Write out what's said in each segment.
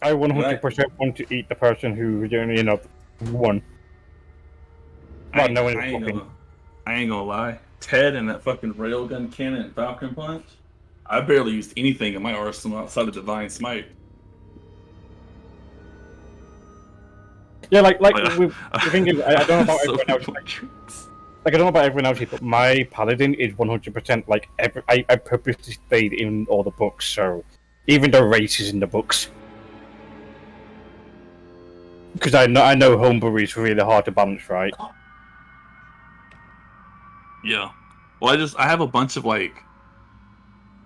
I 100% want to eat the person who, won. I ain't gonna lie. Ted and that fucking railgun cannon and Falcon Punch. I barely used anything in my arsenal outside of Divine Smite. Yeah, the thing is, I don't know about everyone else. I don't know about everyone else, but my paladin is 100% I purposely stayed in all the books, so even the race is in the books. Because I know homebrew is really hard to balance, right? Yeah. Well, I have a bunch of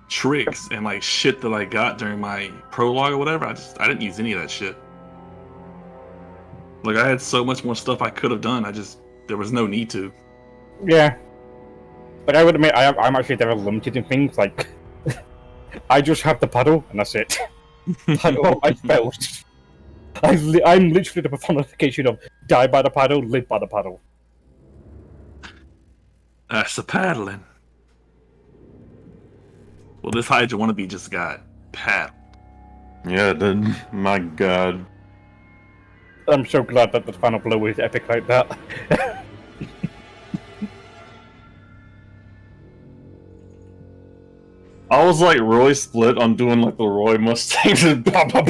tricks and shit that I got during my prologue or whatever. I didn't use any of that shit. I had so much more stuff I could have done. There was no need to. Yeah. I would admit, I'm actually very limited in things. I just have the paddle, and that's it. Paddle, I failed. I'm literally the personification of die by the paddle, live by the paddle. That's the paddling. Well, this Hydra wannabe just got paddled. Yeah, it did. My god. I'm so glad that the final blow is epic like that. I was really split on doing the Roy Mustangs and pop. You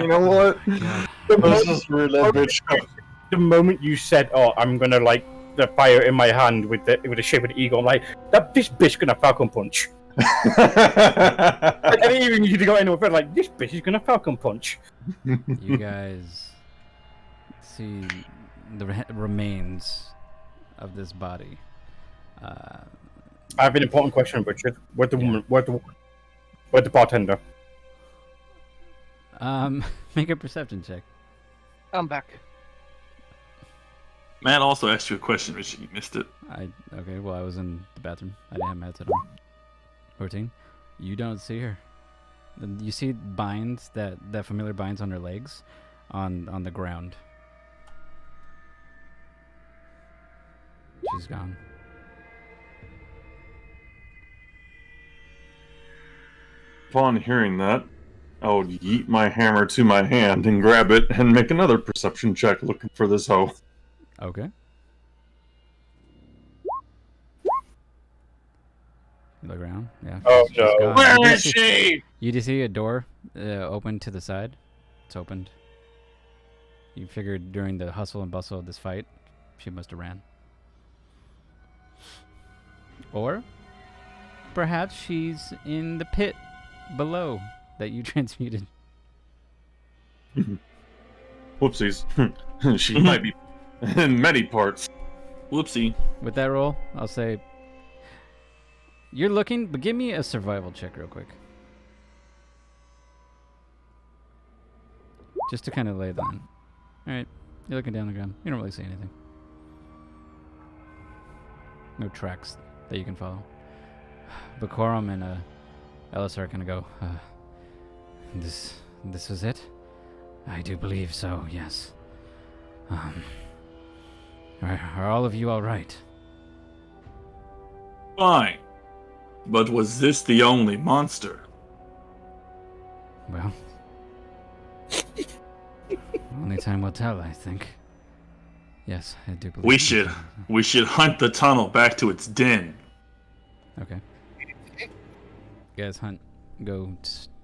know what? Let's just read that bitch. The moment you said, "Oh, I'm gonna the fire in my hand with the shape of the eagle," I'm like, this bitch gonna Falcon Punch. I didn't even need to go anywhere further. This bitch is gonna Falcon Punch. You guys see the remains of this body. I have an important question, Richard. Where's the woman? Where's the bartender? Make a perception check. I'm back. Matt also asked you a question, Richard. You missed it. Okay. Well, I was in the bathroom. I didn't have my headset on. 14. You don't see her. You see binds that familiar binds on her legs, on the ground. She's gone. Upon hearing that, I would yeet my hammer to my hand and grab it and make another perception check looking for this hoe. Okay. You look around. Yeah. Oh no! Where is she? You do see a door open to the side. It's opened. You figured during the hustle and bustle of this fight, she must have ran. Or perhaps she's in the pit below that you transmuted. Whoopsies. She might be in many parts. Whoopsie. With that roll, I'll say you're looking, but give me a survival check real quick. Just to kind of lay that on. Alright, you're looking down the ground. You don't really see anything. No tracks that you can follow. But Quorum and Ellis are gonna go, this was it? I do believe so, yes. Are all of you alright? Fine. But was this the only monster? Well, only time will tell, I think. Yes, I do believe We should hunt the tunnel back to its den. Okay. You guys go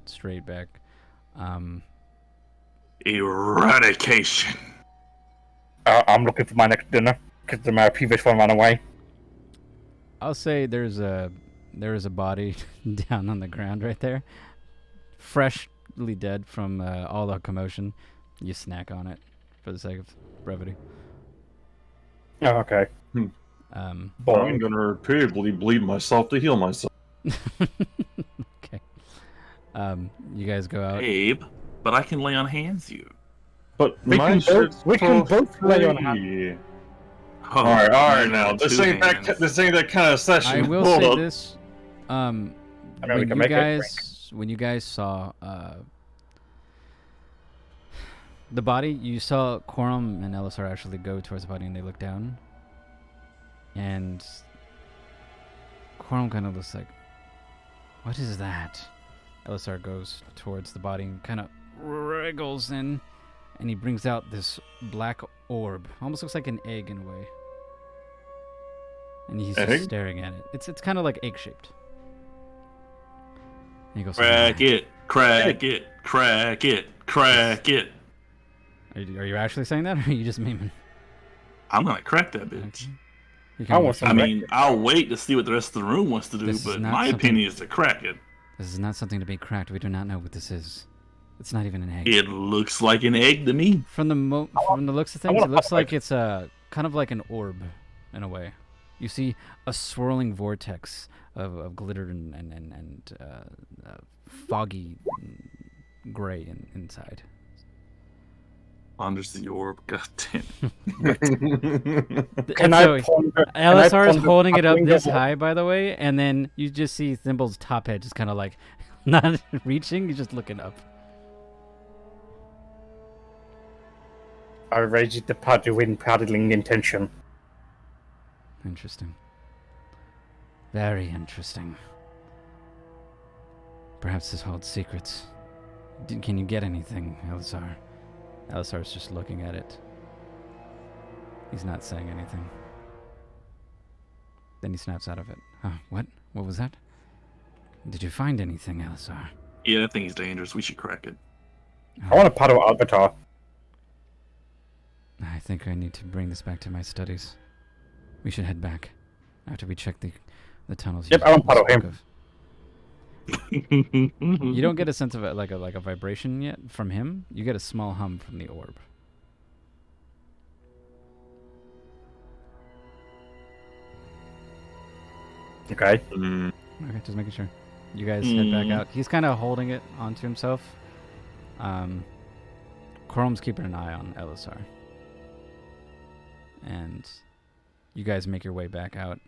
straight back. Eradication. I'm looking for my next dinner because my previous one ran away. I'll say there is a body down on the ground right there, freshly dead from all the commotion. You snack on it for the sake of brevity. Oh, okay. I'm gonna repeatedly bleed myself to heal myself. Okay. You guys go out. Abe, but I can lay on hands you. But we can both lay on hands. Oh, all right. Now this ain't hands. this ain't that kind of session. I will Hold say up. this. I mean, When you guys saw the body, you saw Quorum and Elisar actually go towards the body, and they look down. And Quorum kind of looks like, "What is that?" Elisar goes towards the body and kind of wriggles in, and he brings out this black orb. Almost looks like an egg in a way. And he's just staring at it. It's kind of like egg-shaped. And he goes, Crack it, crack it, crack it, crack it. Are you actually saying that, or are you just memeing? I'm gonna crack that bitch. Okay. I mean, I'll wait to see what the rest of the room wants to do, but my opinion is to crack it. This is not something to be cracked. We do not know what this is. It's not even an egg. It looks like an egg to me. From the looks of things, it looks like it's kind of like an orb, in a way. You see a swirling vortex of glitter and foggy gray inside. Unders the orb, goddamn. Elisar is holding it up this high, by the way, and then you just see Thimble's top head just kind of like not reaching. He's just looking up. I raise the paddle in paddling intention. Interesting. Very interesting. Perhaps this holds secrets. Can you get anything, Elisar? Elisar's just looking at it. He's not saying anything. Then he snaps out of it. What? What was that? Did you find anything, Elisar? Yeah, that thing is dangerous. We should crack it. I want to paddle Albertar. I think I need to bring this back to my studies. We should head back after we check the tunnels. Yep, I want to paddle him. You don't get a sense of it like a vibration yet from him. You get a small hum from the orb. Okay. Okay, just making sure. You guys head back out. He's kind of holding it onto himself. Chrom's keeping an eye on Elisar. And you guys make your way back out.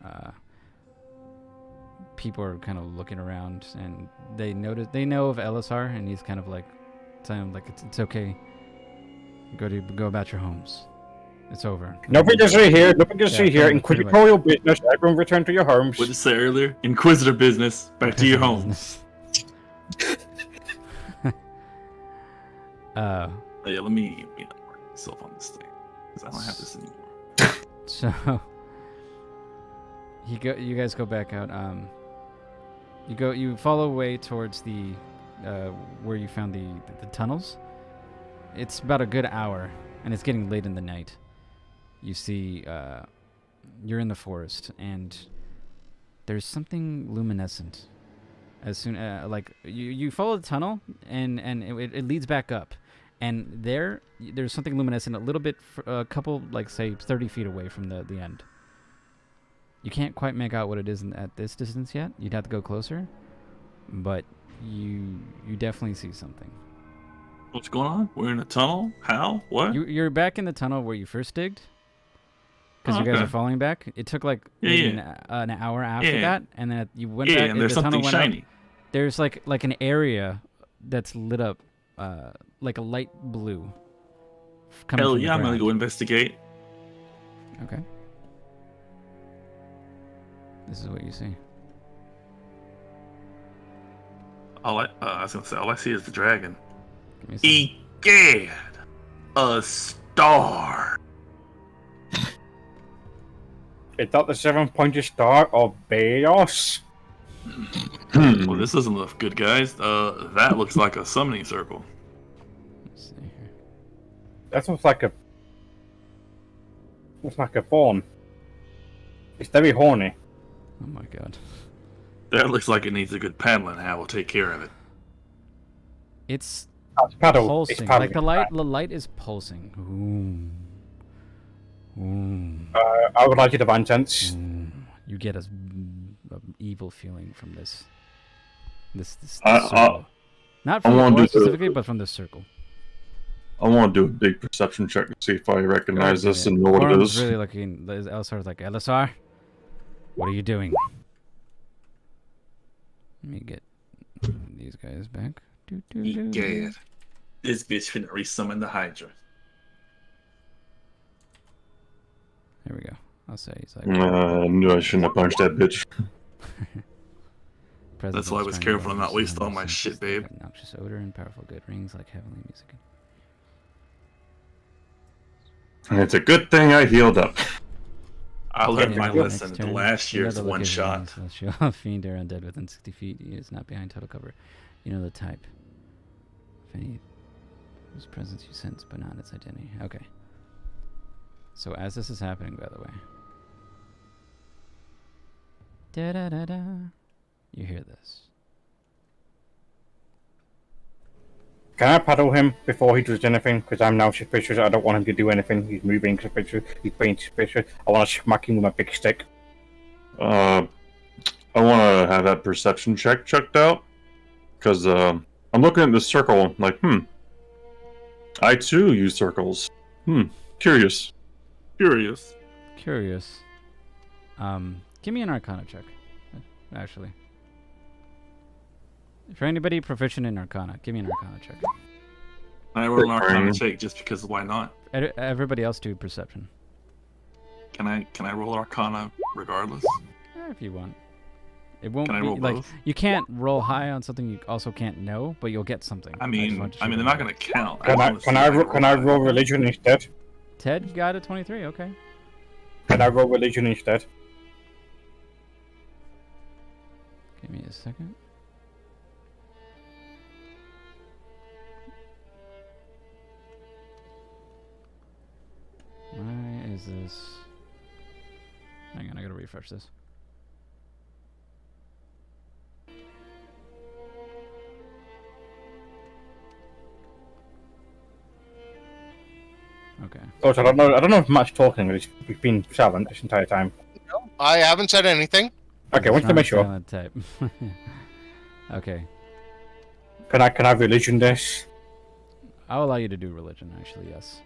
People are kind of looking around, and they know of Elisar, and he's kind of like telling them, like, it's okay. Go about your homes. It's over. Nobody to see here. Nobody to see here. Inquisitorial business. Everyone return to your homes. What did you say earlier? Inquisitor business. Back to your homes. Yeah, let me mark myself on this thing, because I don't have this anymore. So you guys go back out. You follow away towards the where you found the tunnels. It's about a good hour, and it's getting late in the night. You see, you're in the forest, and there's something luminescent. As soon like you follow the tunnel, and it leads back up, and there's something luminescent a little bit, a couple, like, say 30 feet away from the end. You can't quite make out what it is at this distance yet. You'd have to go closer, but you definitely see something. What's going on? We're in a tunnel? How? What? You're back in the tunnel where you first digged, because you guys are falling back. It took like maybe an hour after that, and then you went back. And there's the something tunnel shiny. There's like an area that's lit up, like a light blue. Hell yeah, I'm gonna go investigate. Okay. This is what you see. I was gonna say, all I see is the dragon. Egad, a star. Is that the 7-pointed star of Beos? Well, this doesn't look good, guys. That looks like a summoning circle. Let's see here. That looks like a fawn. It's very horny. Oh my god. That looks like it needs a good paddling. How we'll take care of it. It's paddle. pulsing. It's like the light is pulsing. Ooh. I would like you to divine sense. You get a evil feeling from this circle. Not from the orb specifically, but from this circle. I want to do a big perception check to see if I recognize this and know what it is. Really looking. Elisar's like, Elisar, what are you doing? Let me get these guys back. Egad. This bitch finna resummon the Hydra. There we go. I'll say he's like. I knew I shouldn't have punched that bitch. That's why I was careful to not waste all my shit, babe. Noxious odor and powerful good rings like heavenly music. And it's a good thing I healed up. I learned my Yeah, lesson next at the turn, last you know year's the look one of shot. rings, celestial fiend or undead within 60 feet. He is not behind total cover. You know the type. If any whose presence you sense, but not its identity. Okay. So as this is happening, by the way, da da da da, you hear this. Can I paddle him before he does anything? Because I'm now suspicious. I don't want him to do anything. He's moving suspicious. He's being suspicious. I want to smack him with my big stick. I want to have that perception check checked out. Because I'm looking at this circle like, I too use circles. Curious. Curious. Curious. Give me an Arcana check, actually. For anybody proficient in Arcana, give me an Arcana check. I roll an Arcana check just because why not? Everybody else do Perception. Can I roll Arcana regardless? If you want. It won't Can I be roll like both? you can't roll high on something you also can't know, but you'll get something. I mean they're not gonna count. Can I roll religion instead? Ted, you got a 23. Okay. Can I roll religion instead? Give me a second. Why is this? Hang on, I gotta refresh this. Okay. Oh, so I don't know if Matt's talking. He's been silent this entire time. No, I haven't said anything. Okay, wanted to make sure. Silent type. Okay. Can I religion this? I'll allow you to do religion, actually, yes.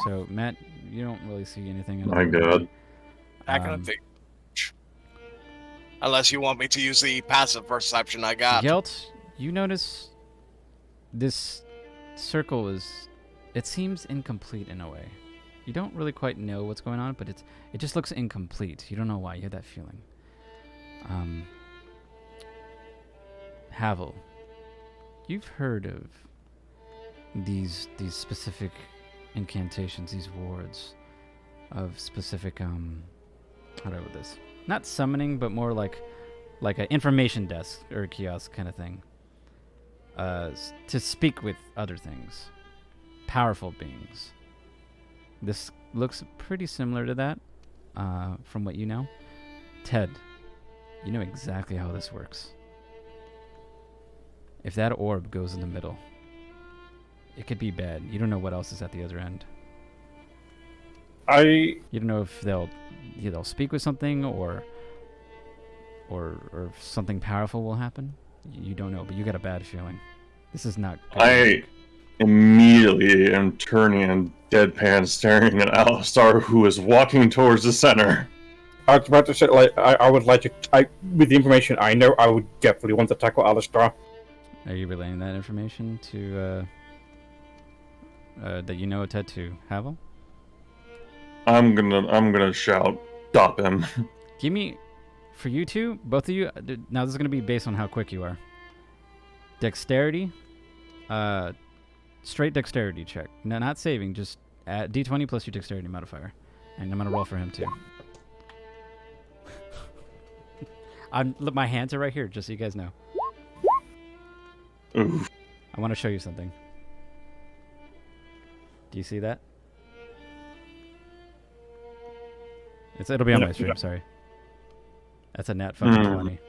So, Matt, you don't really see anything. My God. Not gonna think. Unless you want me to use the passive perception I got. Yelt, you notice this circle is... It seems incomplete in a way. You don't really quite know what's going on, but it just looks incomplete. You don't know why. You have that feeling. Havel, you've heard of these specific incantations, these wards of specific how do I put this? Not summoning, but more like an information desk or a kiosk kind of thing. To speak with other things. Powerful beings. This looks pretty similar to that, from what you know. Ted, you know exactly how this works. If that orb goes in the middle, it could be bad. You don't know what else is at the other end. You don't know if they'll speak with something or if something powerful will happen. You don't know, but you got a bad feeling. This is not good. I immediately am turning and deadpan staring at Alistar, who is walking towards the center. I was about to say, I would like to... with the information I know, I would definitely want to tackle Alistar. Are you relaying that information to that you know Ted to Havel? I'm gonna shout, stop him. Give me, for you two, both of you. Now this is gonna be based on how quick you are. Dexterity, straight dexterity check. No, not saving. Just add D20 plus your dexterity modifier, and I'm gonna roll for him too. Look, my hands are right here, just so you guys know. Oof. I want to show you something. Do you see that? It'll be on my stream. Sorry. That's a nat fucking 20.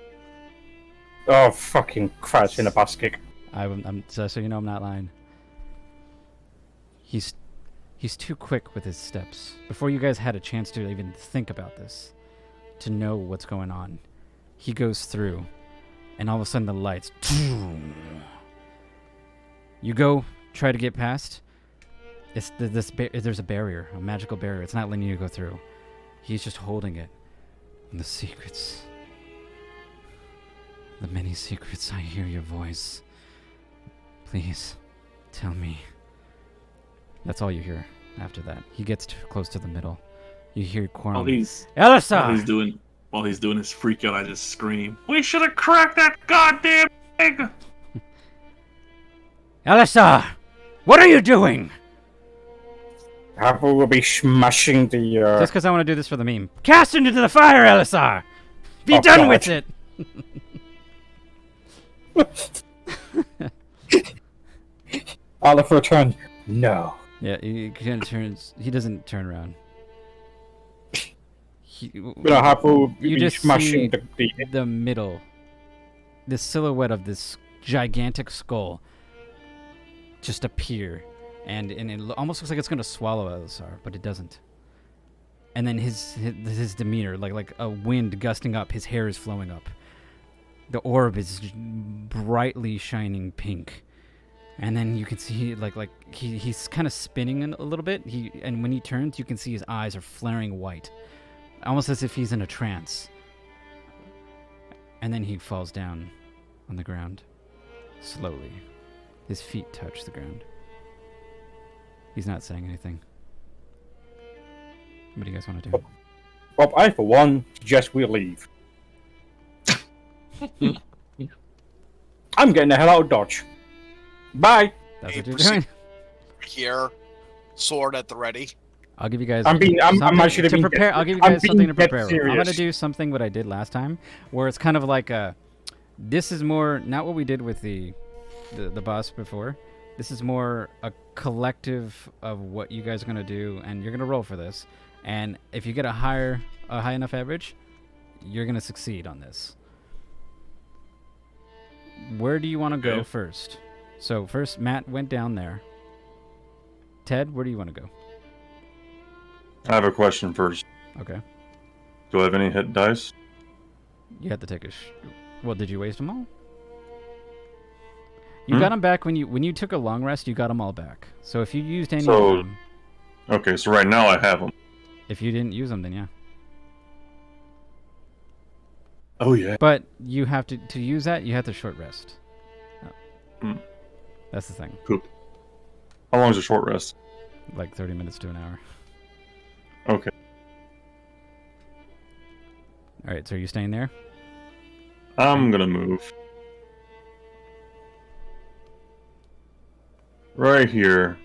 Oh, fucking Christ in a basket. I'm so you know I'm not lying. He's too quick with his steps. Before you guys had a chance to even think about this, to know what's going on, he goes through, and all of a sudden the lights. You go try to get past. There's a barrier, a magical barrier. It's not letting you go through. He's just holding it. And the secrets. The many secrets. I hear your voice. Please, tell me. That's all you hear after that. He gets too close to the middle. You hear Cornel. While he's Alistar! While he's doing his freak out, I just scream, "We should have cracked that goddamn egg!" Elisar, what are you doing? Harpo will be smashing the. Just because I want to do this for the meme. Cast it into the fire, Elisar! Be done God. with it! Olive return. No. Yeah, he kind of turns. He doesn't turn around. Harpo will You be just smashing see the. the middle, the silhouette of this gigantic skull just appear, and it almost looks like it's going to swallow Elisar, but it doesn't. And then his demeanor, like a wind gusting up, his hair is flowing up. The orb is brightly shining pink. And then you can see he's kind of spinning a little bit. And when he turns, you can see his eyes are flaring white, almost as if he's in a trance. And then he falls down on the ground slowly. His feet touch the ground. He's not saying anything. What do you guys want to do? Well, I, for one, suggest we leave. I'm getting the hell out of Dodge. Bye. That's what you're doing. Here, sword at the ready. I'll give you guys. I'm actually to being prepare. dead- I'll give you I'm guys something to being dead prepare. With. I'm gonna serious. do something what I did last time, where it's kind of like a. This is more not what we did with the boss before. This is more a collective of what you guys are gonna do, and you're gonna roll for this. And if you get a high enough average, you're gonna succeed on this. Where do you want to go Okay. first? So first, Matt went down there. Ted, where do you want to go? I have a question first. Okay. Do I have any hit dice? You had to take a. Well, did you waste them all? You got them back when you took a long rest. You got them all back. So if you used any So- of them, Okay, so right now I have them. if you didn't use them, then yeah. Oh yeah. But you have to use that. You have to short rest. Hmm. That's the thing. Poop. How long is a short rest? Like 30 minutes to an hour. Okay. All right. So are you staying there? I'm gonna move. Right here.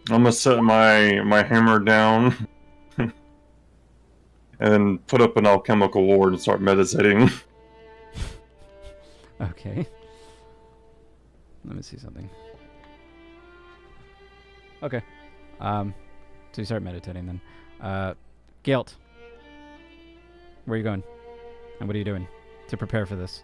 I'm gonna set my hammer down and then put up an alchemical ward and start meditating. Okay. Let me see something. Okay. So you start meditating then. Guilt. Where are you going? And what are you doing to prepare for this?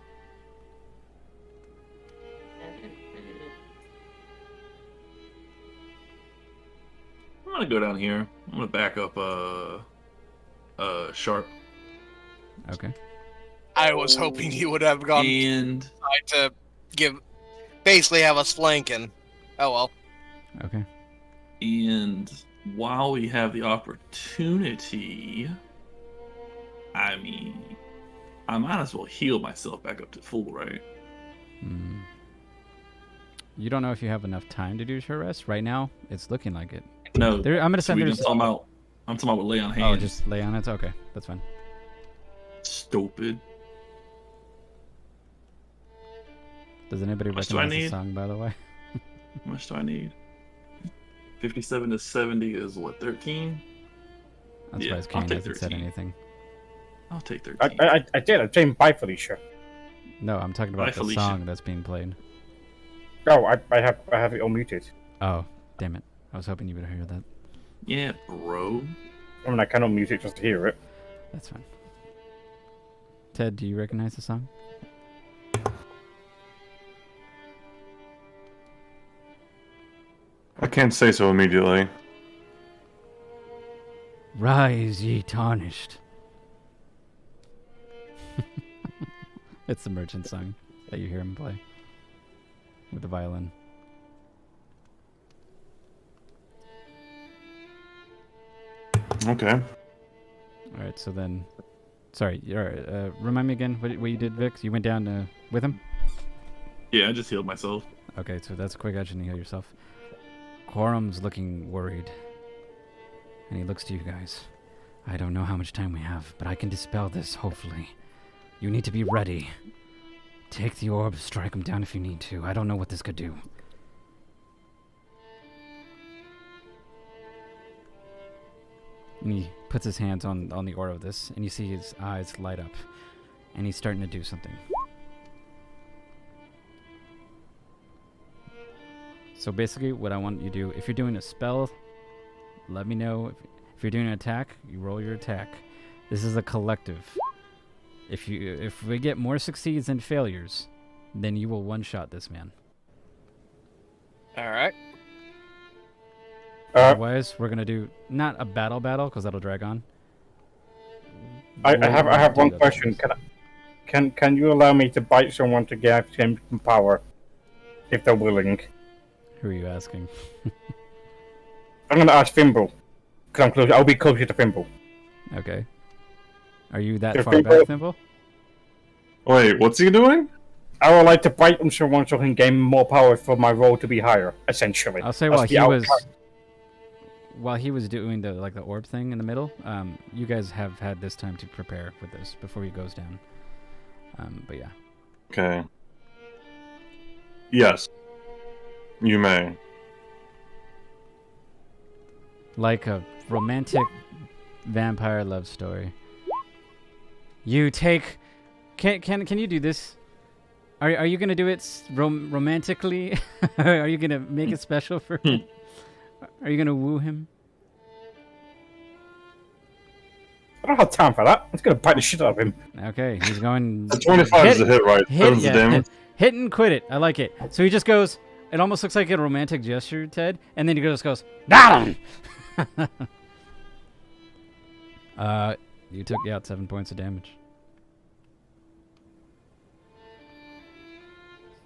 I'm gonna go down here. I'm gonna back up Sharp. Okay. I was hoping he would have gone And to basically have us flanking. Oh well. Okay. And while we have the opportunity, I mean, I might as well heal myself back up to full, right? Hmm. You don't know if you have enough time to do short rest right now. It's looking like it. No, I'm gonna send there's. I'm talking about lay on Oh, hands. just lay on it. Okay, that's fine. Stupid. Does anybody How much do I recognize the need? song, by the way? How much do I need? 57 to 70 is what, 13? That's Yeah, why I'll Kane take hasn't said 13. anything. I'll take 13. I did. I'm saying bye, Felicia. No, I'm talking about Bye, the Felicia. song that's being played. Oh, I have it unmuted. Oh, damn it! I was hoping you would hear that. Yeah, bro. I mean, I can unmute it just to hear it. That's fine. Ted, do you recognize the song? I can't say so immediately. Rise, ye tarnished. It's the merchant song that you hear him play with the violin. Okay. All right, so then, sorry. All right, remind me again what you did, Vix. You went down with him. Yeah, I just healed myself. Okay, so that's a quick action to heal yourself. Quorum's looking worried, and he looks to you guys. I don't know how much time we have, but I can dispel this, hopefully. You need to be ready. Take the orb, strike him down if you need to. I don't know what this could do. And he puts his hands on the orb of this, and you see his eyes light up. And he's starting to do something. So basically, what I want you to do, if you're doing a spell, let me know. If you're doing an attack, you roll your attack. This is a collective. If we get more succeeds than failures, then you will one-shot this man. All right. Otherwise, we're gonna do not a battle because that'll drag on. I have one question. Can you allow me to bite someone to give him some power, if they're willing? Who are you asking? I'm gonna ask Thimble, because I'm close. I'll be closer to Thimble. Okay. Are you that If far Thimble- back, Thimble? Wait, what's he doing? I would like to bite him someone so I can gain more power for my roll to be higher, essentially. I'll say That's while he was doing the orb thing in the middle, you guys have had this time to prepare with this before he goes down. But yeah. Okay. Yes. You may. Like a romantic vampire love story. You take. Can you do this? Are you gonna do it romantically? Are you gonna make it special for him? Are you gonna woo him? I don't have time for that. I'm just gonna bite the shit out of him. Okay, he's going. The 25 is a hit, right? That was the damage. Hit and quit it. I like it. So he just goes. It almost looks like a romantic gesture, Ted, and then he just goes. Down. You took out 7 points of damage.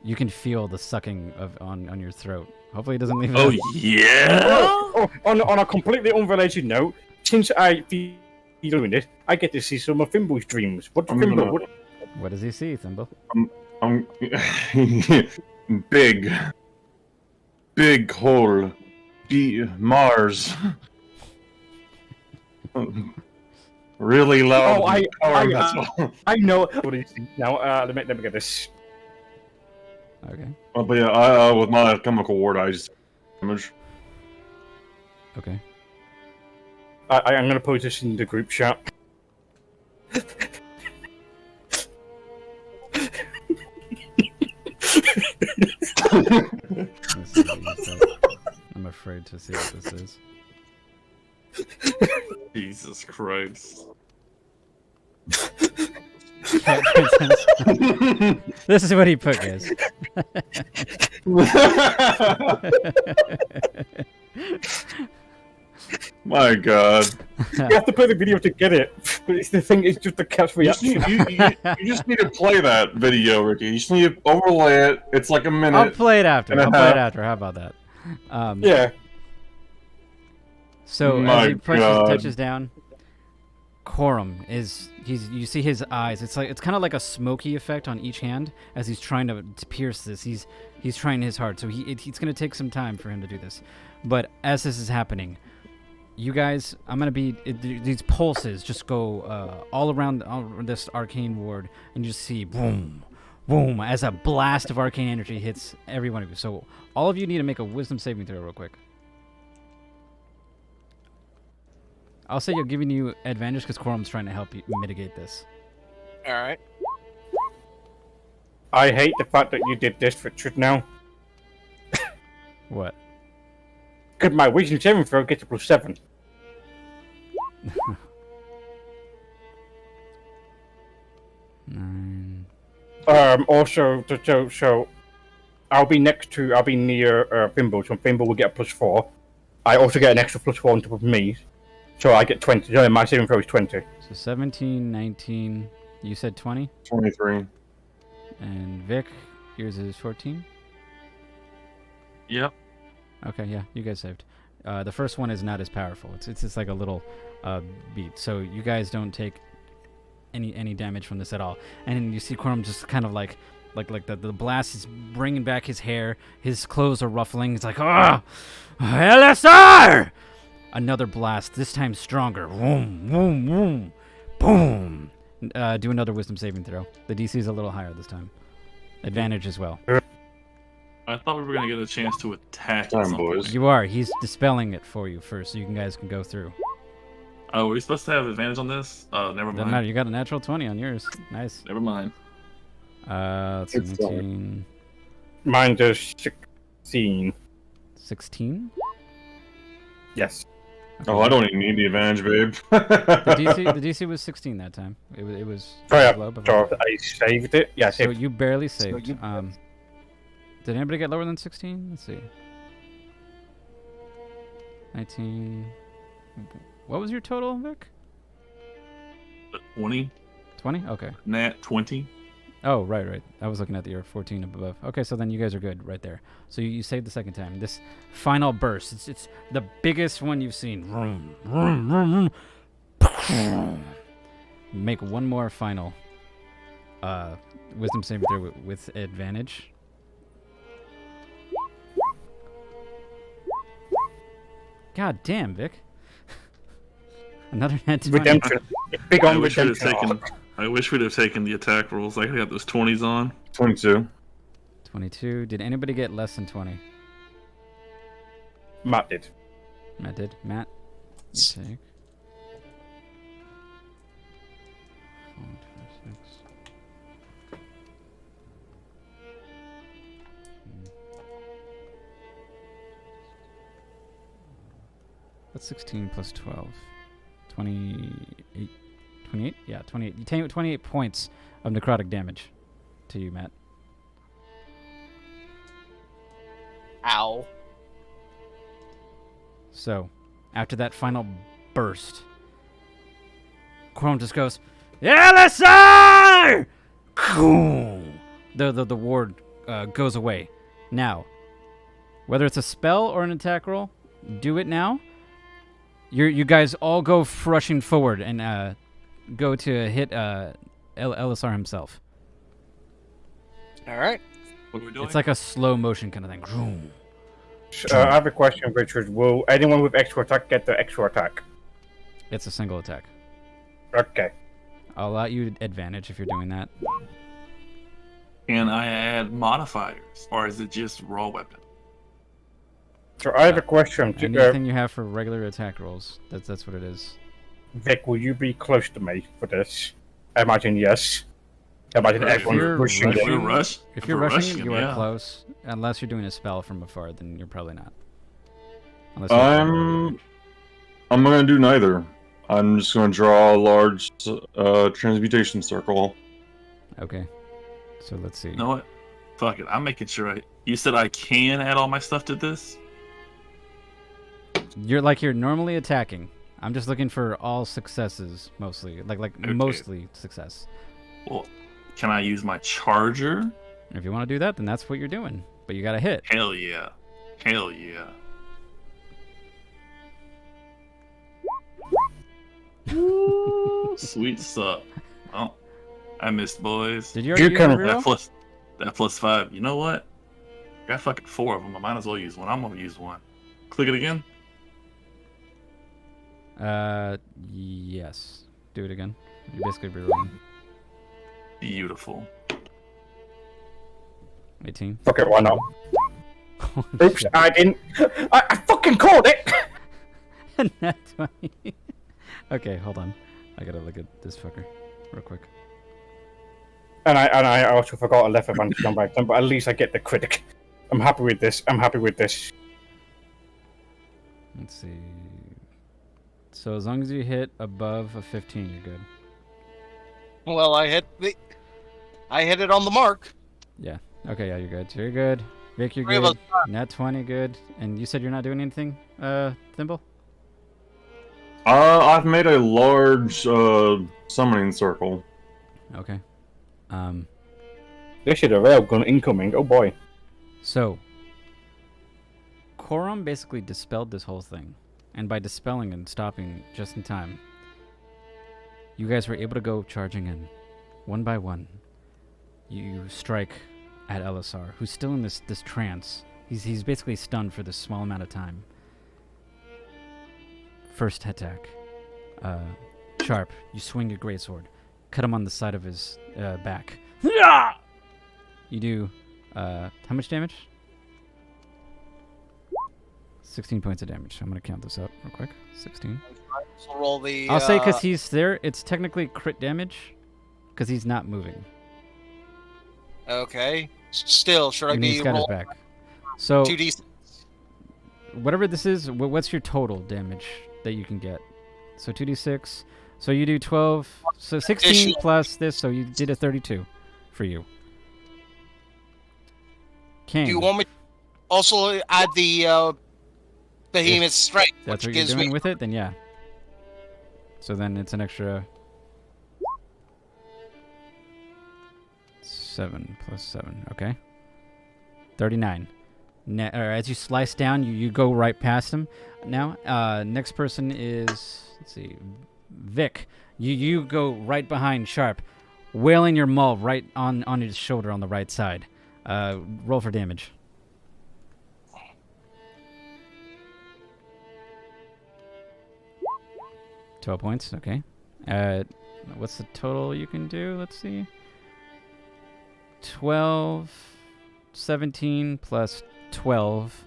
You can feel the sucking on your throat. Hopefully it doesn't leave. Oh, yeah! On a completely unrelated note, since I be doing this, I get to see some of Thimble's dreams. What does he see, Thimble? Big hole. Mars. Really loud. I know what he sees now. Let me get this. Okay. But yeah, with my chemical ward, I just damage. Okay. I'm gonna post this in the group chat. I'm afraid to see what this is. Jesus Christ. This is what he put, guys. My God. You have to play the video to get it. But the thing is just the catch reaction. You just need to play that video, Ricky. You just need to overlay it. It's like a minute. I'll play it after. How about that? Yeah. So as he touches down, Corum you see his eyes. It's kind of like a smoky effect on each hand as he's trying to pierce this. He's trying his hard. So it's going to take some time for him to do this. But as this is happening, you guys, these pulses just go all around this arcane ward, and you just see boom, boom, as a blast of arcane energy hits every one of you. So all of you need to make a wisdom saving throw real quick. I'll say you're giving you advantage because Corum's trying to help you mitigate this. All right. I hate the fact that you did this, Richard, now. What? Because my wisdom saving throw gets a +7. Nine. Also, so I'll be near Thimble, so Thimble will get a +4. I also get an extra +4 on top of me, so I get 20. So my saving throw is 20. So 17, 19. You said 20? 23. And Vic, yours is 14? Yep. Okay, yeah, you guys saved. The first one is not as powerful. It's just like a little beat. So you guys don't take any damage from this at all. And you see Corum just kind of like the blast is bringing back his hair. His clothes are ruffling. He's like, LSR! Another blast, this time stronger. Boom, boom, boom, boom. Do another wisdom saving throw. The DC is a little higher this time. Advantage as well. I thought we were gonna get a chance to attack. Time, at some boys. point. You are. He's dispelling it for you first, so you guys can go through. Oh, were we supposed to have advantage on this? Oh, never Doesn't mind. matter. You got a natural 20 on yours. Nice. Never mind. Let's see. It's 19, Mine does 16. 16? Yes. Oh, I don't even need the advantage, babe. The DC was 16 that time. It was Sorry, low, but so I saved it. Yeah, I so saved you barely saved. Did anybody get lower than 16? Let's see. 19. What was your total, Vic? 20. 20? Okay. Nat 20. Oh, right. I was looking at your 14 up above. Okay, so then you guys are good right there. So you saved the second time. This final burst, it's the biggest one you've seen. Vroom, vroom, vroom, vroom. Make one more final wisdom saving throw with advantage. God damn, Vic. Another nat 20. redemption. Big on I wish we'd have redemption. taken. I wish we'd have taken the attack rolls. I could have those 20s on. 22. 22. Did anybody get less than 20? Matt did. Matt did. Matt, you take. 4, 5, 6. That's 16 plus 12. 28. 28? Yeah, 28. You take 28 points of necrotic damage to you, Matt. Ow. So, after that final burst, Chrome just goes, LSR! The ward goes away. Now, whether it's a spell or an attack roll, do it now. You guys all go rushing forward and go to hit LSR himself. All right. What are we doing? It's like a slow motion kind of thing. I have a question, Richard. Will anyone with extra attack get the extra attack? It's a single attack. Okay. I'll allow you advantage if you're doing that. Can I add modifiers, or is it just raw weapon? So I have a question. Anything you have for regular attack rolls, that's what it is. Vic, will you be close to me for this? I imagine yes. I imagine If everyone's you're pushing rushing- it. If we're rush, If you're we're rushing, you are yeah. close. Unless you're doing a spell from afar, then you're probably not. Unless I'm gonna do neither. I'm just gonna draw a large transmutation circle. Okay. So let's see. You know what? Fuck it. I'm making sure You said I can add all my stuff to this? You're normally attacking. I'm just looking for all successes mostly. Like mostly success. Well, can I use my charger? If you want to do that, then that's what you're doing. But you gotta hit. Hell yeah. Hell yeah. Sweet sup. Oh, I missed, boys. Did you already do can- your That reroll? plus 5. You know what? I got fucking 4 of them. I might as well use one. I'm gonna use one. Click it again. Yes. Do it again. You're basically rerolling. Beautiful. 18. Okay, why not? Oops, I didn't. I fucking called it! Nat 20. Okay, hold on. I gotta look at this fucker real quick. And I also forgot I left advantage on by time, but at least I get the critic. I'm happy with this. Let's see. So as long as you hit above a 15, you're good. Well, I hit it on the mark. Yeah. Okay, yeah, you're good. So you're good. Vic, you're Three of good. us Nat 20, good. And you said you're not doing anything, Thimble? I've made a large summoning circle. Okay. This is a railgun incoming. Oh boy. So, Corum basically dispelled this whole thing. And by dispelling and stopping just in time, you guys were able to go charging in. One by one. You strike at LSR, who's still in this trance. He's basically stunned for this small amount of time. First attack. Sharp. You swing your greatsword. Cut him on the side of his back. You do how much damage? 16 points of damage. I'm gonna count this up real quick. 16. So roll the. I'll say because he's there, it's technically crit damage, because he's not moving. Okay. Still, should I And be he's got his roll back. So 2d? whatever this is, what's your total damage that you can get? So 2d6. So you do 12. So 16 Additional. plus this. So you did a 32 for you. Kain. Do you want me to also add the behemoth's strength, That's which what you're gives doing me with it, then yeah. So then it's an extra 7 plus 7. Okay. 39. As you slice down, you go right past him. Now, next person is, let's see, Vic. You go right behind Sharp, wailing your maul right on his shoulder on the right side. Roll for damage. $12 points, okay. What's the total you can do? Let's see. 12, 17 plus 12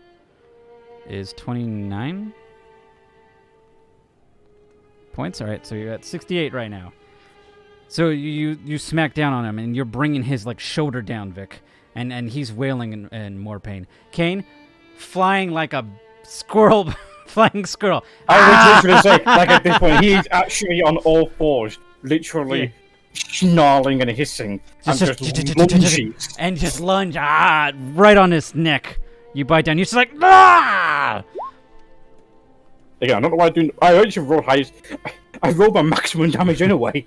is 29 points. All right, so you're at 68 right now. So you smack down on him, and you're bringing his like shoulder down, Vic, and he's wailing in more pain. Kain, flying like a squirrel. Flying squirrel. I was literally say, like at this point, he's actually on all fours, literally snarling and hissing, and just lunging. And just lunge, right on his neck. You bite down. You're just like, ah! Again, I don't know why I do. I actually rolled highest. I rolled my maximum damage anyway.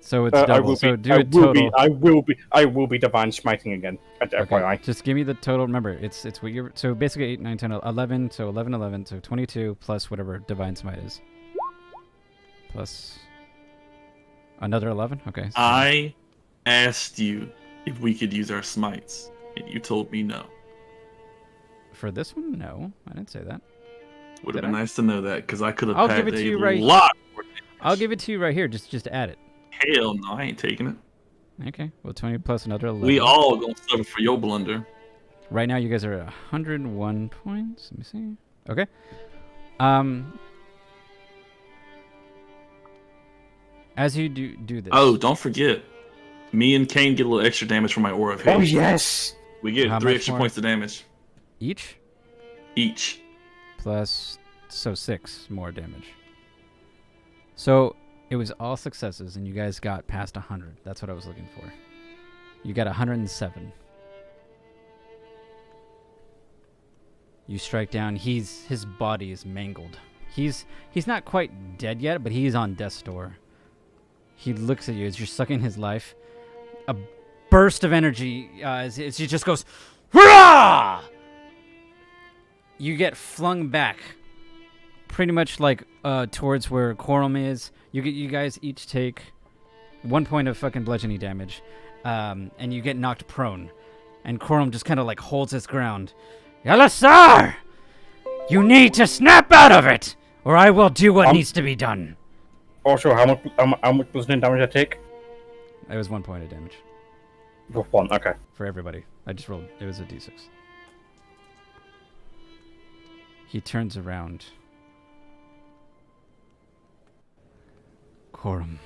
So it's double. So do it total. I will be divine smiting again. At FYI. Just give me the total. Remember, it's what you're. So basically 8, 9, 10, 11. So 11, 11. So 22 plus whatever divine smite is. Plus another 11. Okay. So I asked you if we could use our smites, and you told me no. for this one, no, I didn't say that. Would have Did been I? nice to know that, because I could have I'll had give it to a you right- lot more damage. I'll give it to you right here. Just add it. Hell no, I ain't taking it. Okay. Well, 20 plus another 11. We all gonna suffer for your blunder. Right now, you guys are at 101 points. Let me see. Okay. As you do this. Oh, don't forget, me and Kane get a little extra damage from my aura of Oh haste. yes! We get How 3 much extra more? points of damage Each each. plus, so 6 more damage. So it was all successes, and you guys got past 100. That's what I was looking for. You got 107. You strike down. His body is mangled. He's not quite dead yet, but he's on death's door. He looks at you as you're sucking his life. A burst of energy as he just goes, hurrah! You get flung back, pretty much like towards where Quorum is. You guys each take 1 point of fucking bludgeoning damage, and you get knocked prone. And Quorum just kind of like holds his ground. Elisar! You need to snap out of it, or I will do what needs to be done. Also, how much bludgeoning damage I take? It was 1 point of damage Just one, okay. for everybody. I just rolled. It was a d6. He turns around. Quorum,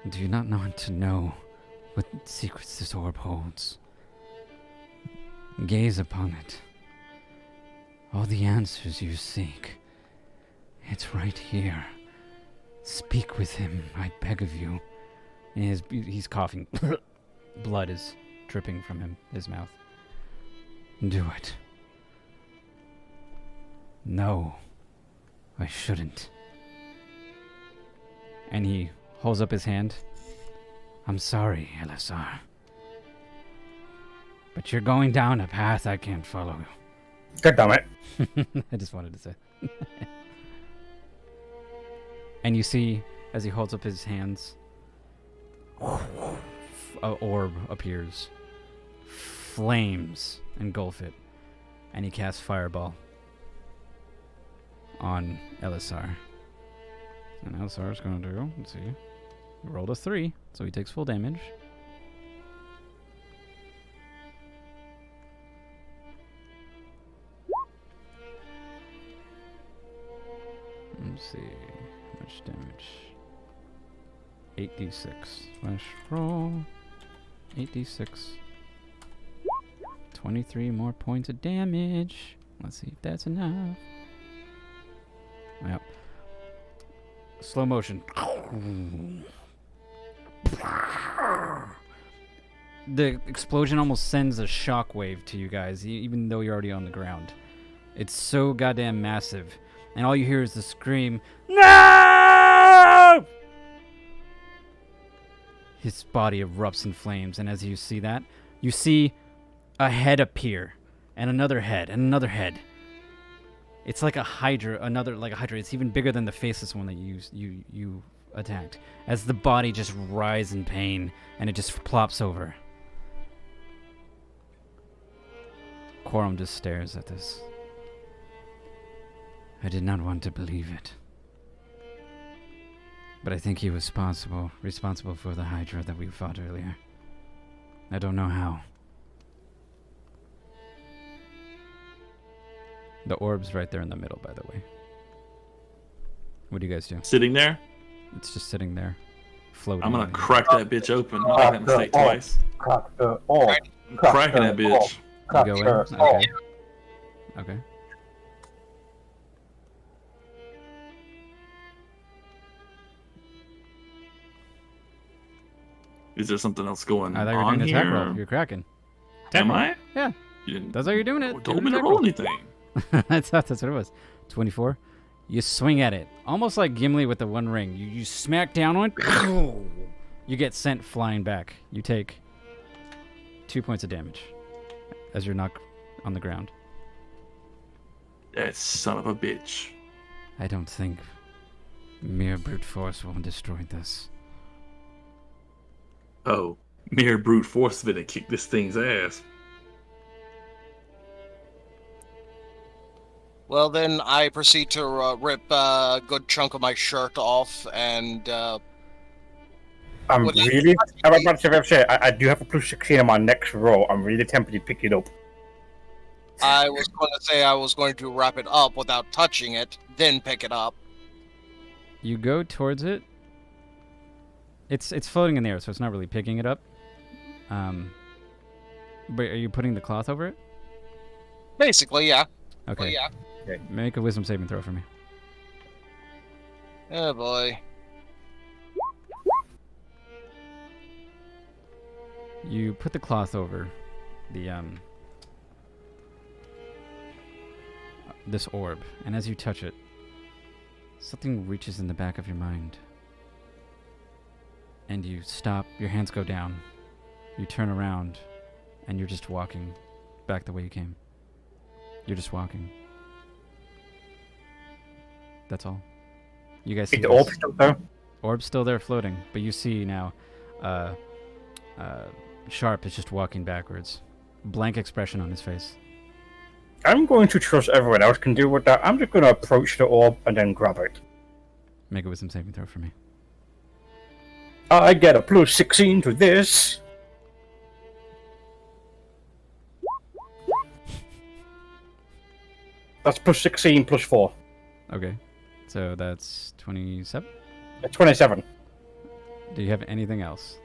do you not want to know what secrets this orb holds? Gaze upon it. All the answers you seek. It's right here. Speak with him, I beg of you. And he's coughing. Blood is dripping from his mouth. Do it. No, I shouldn't. And he holds up his hand. I'm sorry, Elisar. But you're going down a path I can't follow. God damn it. I just wanted to say. And you see, as he holds up his hands, an orb appears. Flames engulf it. And he casts Fireball. on LSR. And LSR is going to do, let's see, he rolled a 3, so he takes full damage. Let's see, how much damage? 8d6. Slash roll. 8d6. 23 more points of damage. Let's see if that's enough. Yep. Slow motion. The explosion almost sends a shockwave to you guys, even though you're already on the ground. It's so goddamn massive. And all you hear is the scream, "No!" His body erupts in flames, and as you see that, you see a head appear, and another head, and another head. It's like a hydra, like a hydra. It's even bigger than the faceless one that you attacked. As the body just writhes in pain, and it just plops over. Quorum just stares at this. I did not want to believe it. But I think he was responsible for the hydra that we fought earlier. I don't know how. The orb's right there in the middle, by the way. What do you guys do? Sitting there? It's just sitting there, floating. I'm gonna crack that bitch open. I'm not gonna say twice. Crack the orb. I'm cracking that bitch. You go in? Okay. Okay. Is there something else going I thought you were on doing an here? attack roll. You're cracking. Am I? Yeah. You didn't That's how you're doing it. told me to roll anything. I thought that's what it was. 24. You swing at it, almost like Gimli with the One Ring. You smack down on it. You get sent flying back. You take 2 points of damage as you're knocked on the ground. That son of a bitch. I don't think mere brute force will destroy this. Oh, mere brute force finna kick this thing's ass. Well, then I proceed to rip a good chunk of my shirt off, and I'm Would I- really. I'm about to say, I do have a plus 16 on my next roll. I'm really tempted to pick it up. I was going to say I was going to wrap it up without touching it, then pick it up. You go towards it. It's floating in the air, so it's not really picking it up. But are you putting the cloth over it? Basically, yeah. Okay. Well, yeah. Make a wisdom saving throw for me. Oh boy. You put the cloth over the this orb, and as you touch it, something reaches in the back of your mind. And you stop, your hands go down. You turn around, and you're just walking back the way you came. You're just walking. That's all. You guys see Is the this. orb still there? Orb's still there floating, but you see now, Sharp is just walking backwards. Blank expression on his face. I'm going to trust everyone else can do with that. I'm just going to approach the orb and then grab it. Make a wisdom saving throw for me. I get a plus 16 to this. That's plus 16 plus 4. Okay. So that's 27? 27. Do you have anything else?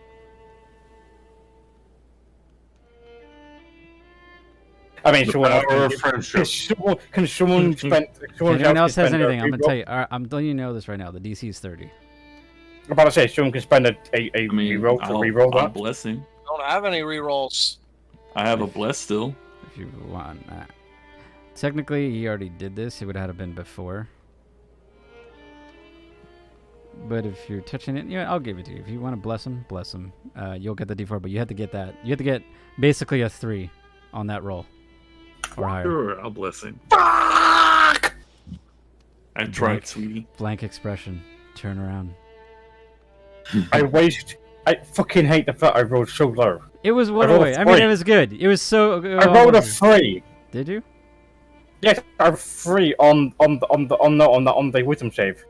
I mean, someone else Power of can, friendship. can someone spend... If anyone else has can spend anything, I'm going to reroll? tell you. I'm letting you know this right now. The DC is 30. I'm about to say, someone can spend a reroll to reroll I'll that. bless him. Don't have any rerolls. I have a bless still. If you want that. Technically, he already did this. It would have been before. But if you're touching it, yeah, I'll give it to you. If you want to bless him, bless him. You'll get the D4, but you have to get that. You have to get basically a 3 on that roll. Or higher. Sure, I'll bless him. Fuck! I tried, sweetie. Blank expression. Turn around. I fucking hate the fact I rolled so low. It was one rolled a away. I mean, 3. it was good. It was so. I rolled a 3. Did you? Yes, I have 3 on the wisdom save.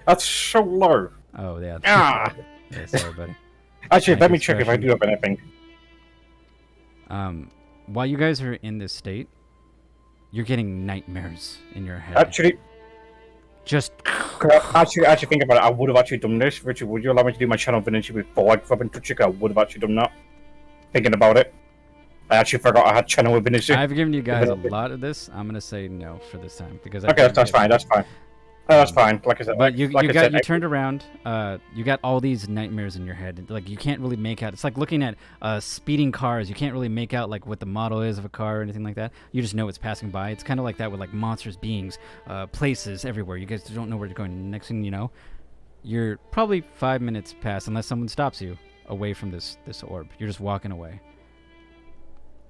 That's so low. Oh yeah. Ah. Yeah, sorry, buddy. Actually, Thank let you, me check if I Sebastian. do have anything. While you guys are in this state, you're getting nightmares in your head. Actually, Just actually think about it. I would have actually done this. Richard, would you allow me to do my channel finish before I fucking touch it? I would have actually done that. Thinking about it, I actually forgot I had channel finish. I've given you guys a lot of this. I'm gonna say no for this time because I Okay, think that's that- fine. That's fine. No, that's fine. Like I said, But you like I said, turned around. You got all these nightmares in your head. Like you can't really make out. It's like looking at speeding cars. You can't really make out like what the model is of a car or anything like that. You just know it's passing by. It's kind of like that with like monsters, beings, places everywhere. You guys don't know where you're going. Next thing you know, you're probably 5 minutes past, unless someone stops you, away from this orb. You're just walking away.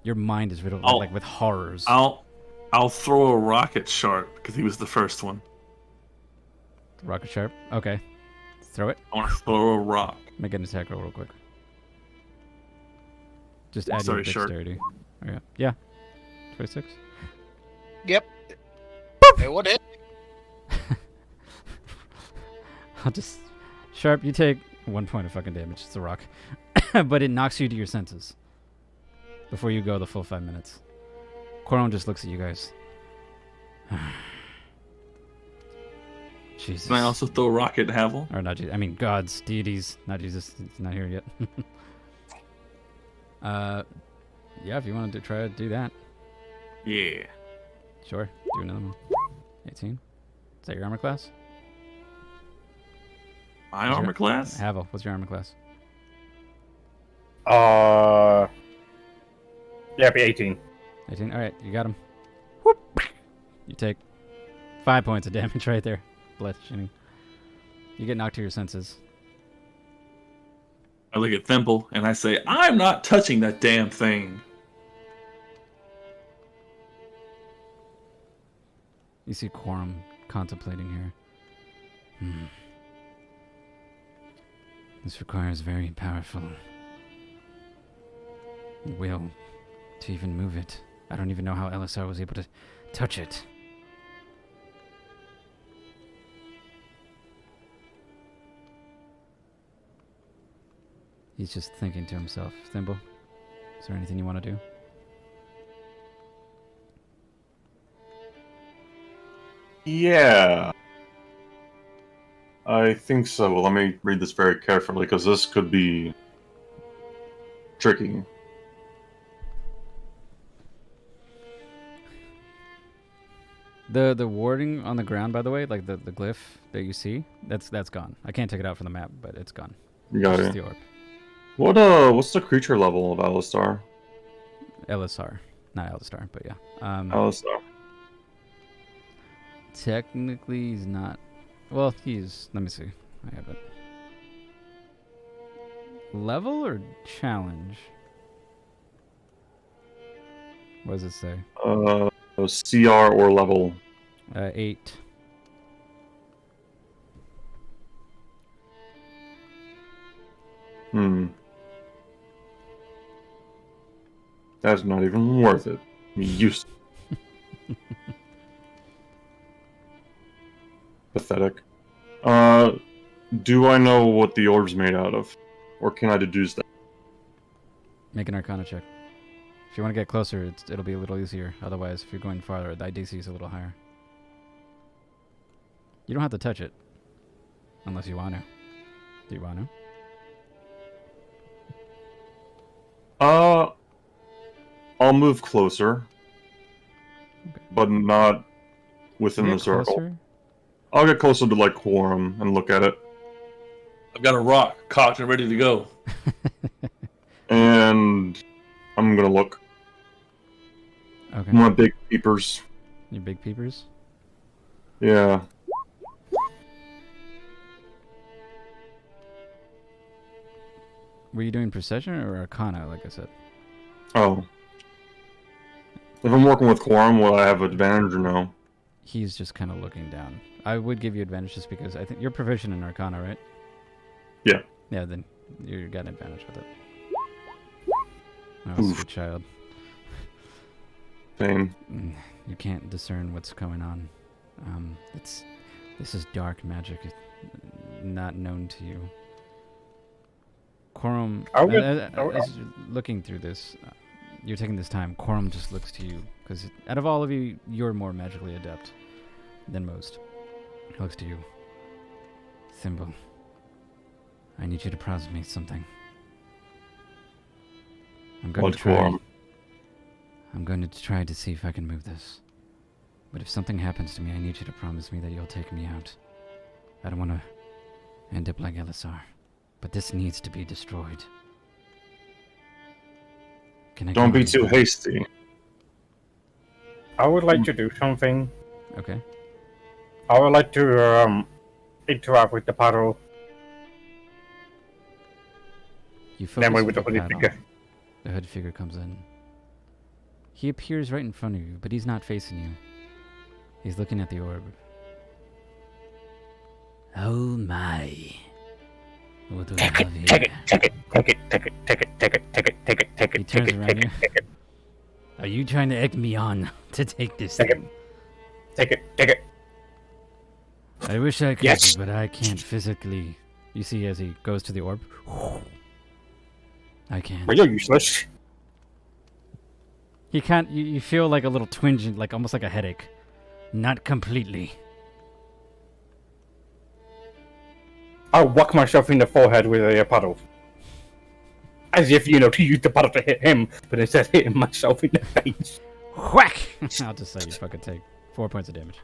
Your mind is riddled like with horrors. I'll throw a rocket shark because he was the first one. Rocket sharp. Okay. Throw it. I want to throw a rock. Make an attack roll real quick. Just add Sorry, your shark. dexterity. Okay. Yeah. 26. Yep. Hey, what it? I'll just... Sharp, you take 1 point of fucking damage. It's a rock. But it knocks you to your senses. Before you go the full 5 minutes. Coron just looks at you guys. Jesus. Can I also throw a rocket at Havel? Or not Jesus. I mean, gods, deities. Not Jesus. It's not here yet. Yeah, if you wanted to try to do that. Yeah. Sure. Do another one. 18. Is that your armor class? My What's armor your- class? Havel, what's your armor class? yeah, it'd be 18. 18. Alright, you got him. Whoop. You take 5 points of damage right there. Bludgeoning. You get knocked to your senses. I look at Thimble and I say, I'm not touching that damn thing. You see Quorum contemplating here. This requires very powerful will to even move it. I don't even know how LSR was able to touch it. He's just thinking to himself. Thimble, is there anything you want to do? Yeah. I think so. Well, let me read this very carefully, because this could be tricky. The warding on the ground, by the way, like the glyph that you see, that's gone. I can't take it out from the map, but it's gone. You got Just it. the orb. What's the creature level of Alistar? LSR. Not Alistar, but yeah. Alistar. Technically, he's not. Well, he's. Let me see. I have it. Level or challenge? What does it say? CR or level. 8. That's not even worth it. Useless. Pathetic. Do I know what the orb's made out of? Or can I deduce that? Make an Arcana check. If you want to get closer, it'll be a little easier. Otherwise, if you're going farther, the DC is a little higher. You don't have to touch it. Unless you want to. Do you want to? I'll move closer. Okay. But not within Get the circle. closer? I'll get closer to, like, Quorum and look at it. I've got a rock cocked and ready to go. And I'm gonna look. Okay. My big peepers. You big peepers? Yeah. Were you doing Precision or Arcana, like I said? Oh. If I'm working with Quorum, will I have advantage or no? He's just kind of looking down. I would give you advantage just because I think you're proficient in Arcana, right? Yeah. Yeah, then you got an advantage with it. Oh, Oof. sweet child. pain. You can't discern what's going on. This is dark magic, not known to you. Quorum, as you're looking through this, you're taking this time. Quorum just looks to you because out of all of you, you're more magically adept than most. He looks to you. Thimble, I need you to promise me something. I'm going to try to see if I can move this. But if something happens to me, I need you to promise me that you'll take me out. I don't want to end up like Elisar. But this needs to be destroyed. Don't be too hasty. I would like to do something. Okay. I would like to interact with the paddle. You focus Then we on with the hooded paddle. figure. The hooded figure comes in. He appears right in front of you, but he's not facing you. He's looking at the orb. Oh my. What do we have here? Take it. He turns around you. Are you trying to egg me on to take this thing? Take it. I wish I could, Yes. but I can't physically. You see as he goes to the orb? I can't. Well, you're useless. He can't. You feel like a little twinge, like almost like a headache. Not completely. I'll whack myself in the forehead with a paddle. As if, to use the paddle to hit him, but instead hitting myself in the face. Whack! I'll just say you fucking take 4 points of damage.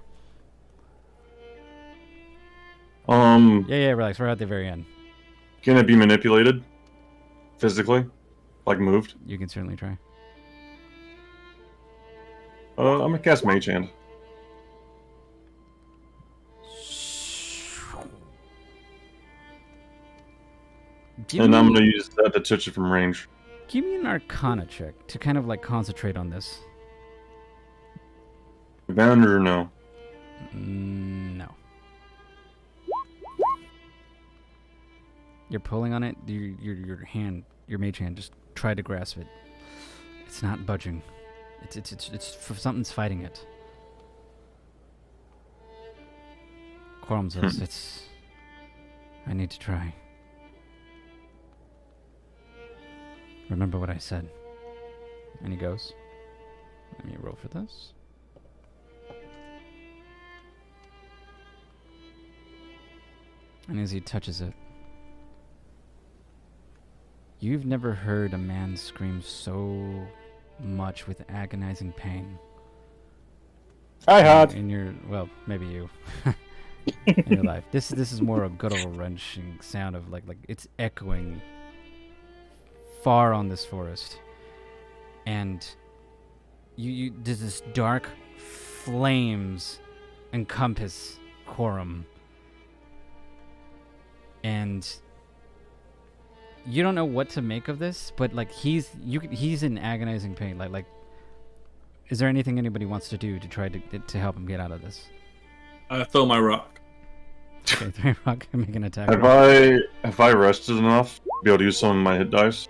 Yeah, relax. We're at the very end. Can it be manipulated? Physically? Like moved? You can certainly try. I'm gonna cast Mage Hand. And I'm gonna use that to touch it from range. Give me an Arcana check to kind of like concentrate on this. Advantage or no? No. You're pulling on it. Your hand, your mage hand, just try to grasp it. It's not budging. It's something's fighting it. Quorum says, I need to try. Remember what I said. And he goes. Let me roll for this. And as he touches it, you've never heard a man scream so much with agonizing pain. I had. In your, well, maybe you. In your life. This is more a guttural wrenching sound of like it's echoing far on this forest. And you there's this dark flames encompass Quorum. And you don't know what to make of this, but like he's in agonizing pain. Like is there anything anybody wants to do to try to help him get out of this? I throw my rock. Okay, throw rock and make an attack. Have I rested enough to be able to use some of my hit dice?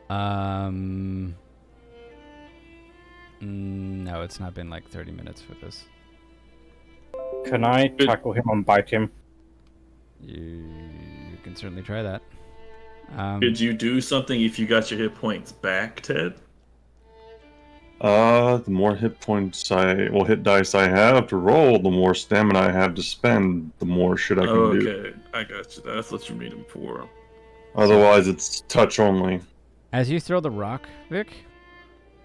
No, it's not been like 30 minutes for this. Can I tackle him and bite him? You can certainly try that. Could you do something if you got your hit points back, Ted? The more hit dice I have to roll, the more stamina I have to spend, the more shit I can do. Okay, I got you. That's what you need him for. Otherwise, it's touch only. As you throw the rock, Vic,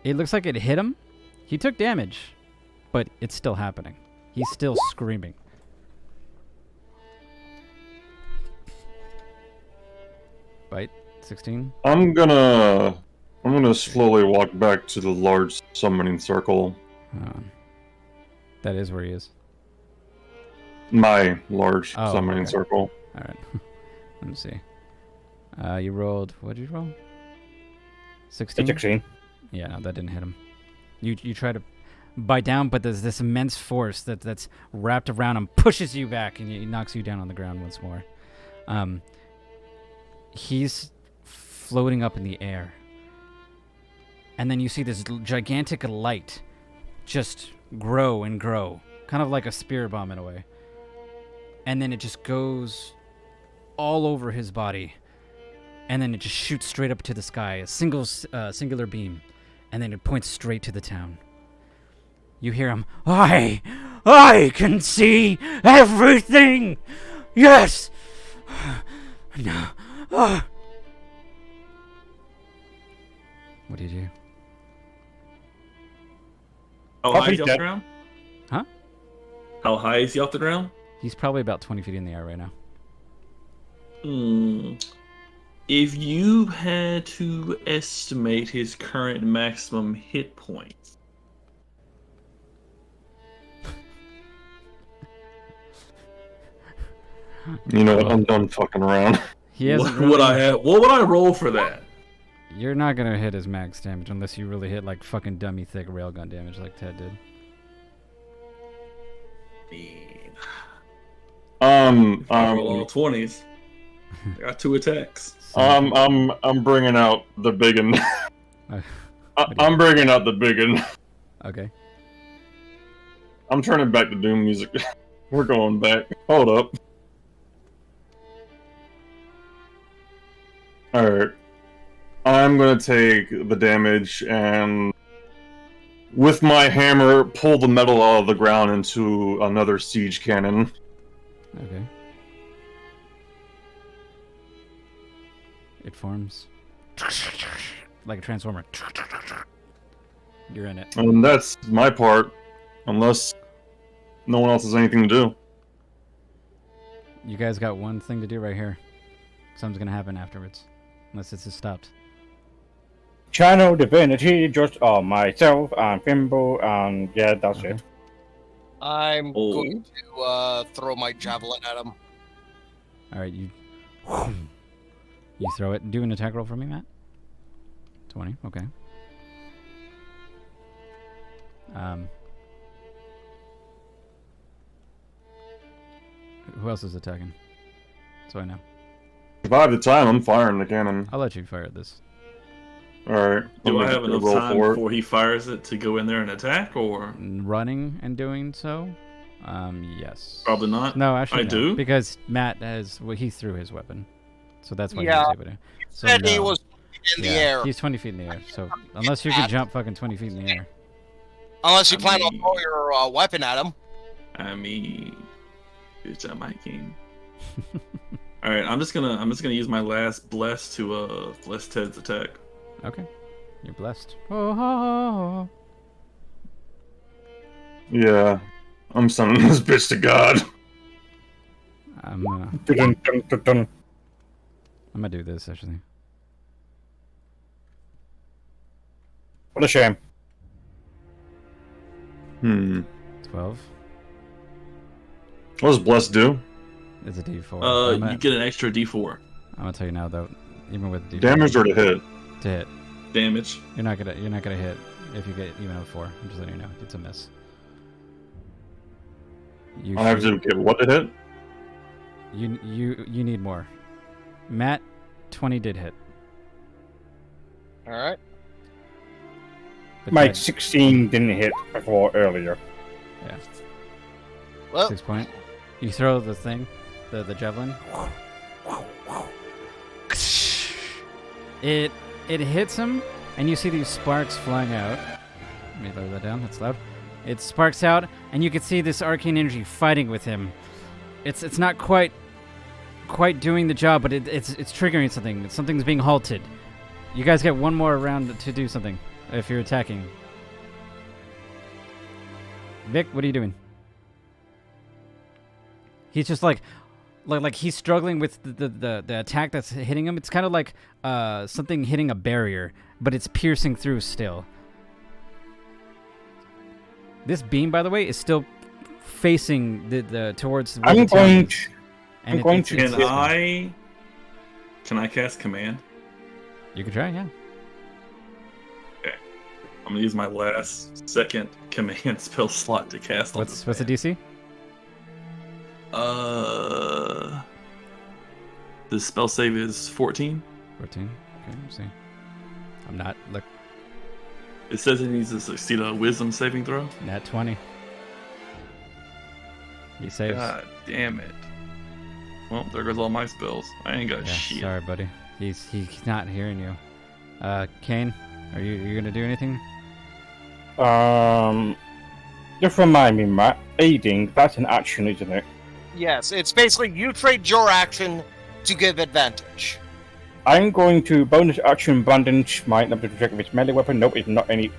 it looks like it hit him. He took damage, but it's still happening. He's still screaming. Bite, 16. I'm gonna slowly walk back to the large summoning circle. That is where he is. My large Oh, summoning okay. circle. All right. Let me see. You rolled. What did you roll? 16. 16. Yeah, no, that didn't hit him. You try to bite down, but there's this immense force that's wrapped around him, pushes you back, and he knocks you down on the ground once more. He's floating up in the air. and then you see this gigantic light just grow and grow, kind of like a spirit bomb in a way. And then it just goes all over his body, and then it just shoots straight up to the sky, a singular beam, and then it points straight to the town. You hear him, I can see everything! Yes! No. What do you do? How high is he off the ground? Huh? How high is he off the ground? He's probably about 20 feet in the air right now. If you had to estimate his current maximum hit points, You know what? I'm done fucking around. He hasn't what would I roll for that? You're not gonna hit his max damage unless you really hit like fucking dummy thick railgun damage like Ted did. I roll all 20s. I got 2 attacks. I'm bringing out the big one. I'm bringing out the big one. Okay. I'm turning back to Doom music. We're going back. Hold up. Alright. I'm gonna take the damage and with my hammer pull the metal out of the ground into another siege cannon. Okay. It forms like a transformer. You're in it. And that's my part, unless no one else has anything to do. You guys got one thing to do right here. Something's gonna happen afterwards, unless it's just stopped. Channel divinity just on myself and Fimble, and yeah, that's it. I'm going to throw my javelin at him. All right, you throw it. Do an attack roll for me, Matt. 20. Okay. Who else is attacking? So I know. If I have the time, I'm firing the cannon. I'll let you fire at this. Alright. Do I have enough time before he fires it to go in there and attack, or running and doing so? Yes. Probably not. No, actually, I do, because Matt has he threw his weapon, so that's why Yeah. he was able to. So Said he no. was in the air. He's 20 feet in the air, so unless you can jump fucking 20 feet in the air. Unless you plan on throwing your weapon at him. I mean, it's at my king. All right, I'm just gonna use my last bless to bless Ted's attack. Okay, you're blessed. Oh. Yeah, I'm sending this bitch to God. I'm gonna do this actually. What a shame. 12. What does Bless do? It's a D4. You get an extra D4 I'm gonna tell you now though, even with D4, Damage or to hit? to hit, damage. you're not gonna hit if you get even a 4. I'm just letting you know, it's a miss. You I have to get what to hit? You need more. Matt, 20 did hit. All right. But My Ted- 16 didn't hit before earlier. yeah, Well, 6 point. You throw the thing, the javelin. It hits him, and you see these sparks flying out. Let me lower that down. That's loud. It sparks out, and you can see this arcane energy fighting with him. It's not quite doing the job, but it's triggering something. Something's being halted. You guys get one more round to do something if you're attacking. Vic, what are you doing? He's just like he's struggling with the attack that's hitting him. It's kind of like something hitting a barrier, but it's piercing through still. This beam, by the way, is still facing the towards. Where the town is. And Can I cast command? You can try, yeah. Okay. I'm gonna use my last second command spell slot to cast. What's the DC? The spell save is 14. 14. Okay, let's see. I'm not look. It says he needs to succeed a wisdom saving throw. Nat 20. He saves. God damn it. Well, there goes all my spells. I ain't got Yeah, shit. sorry, buddy. He's not hearing you. Kane, are you gonna do anything? Just remind me, Matt. Aiding, that's an action, isn't it? Yes, it's basically you trade your action to give advantage. I'm going to bonus action Brandon Smite. Not to check if it's melee weapon. Nope, it's not any.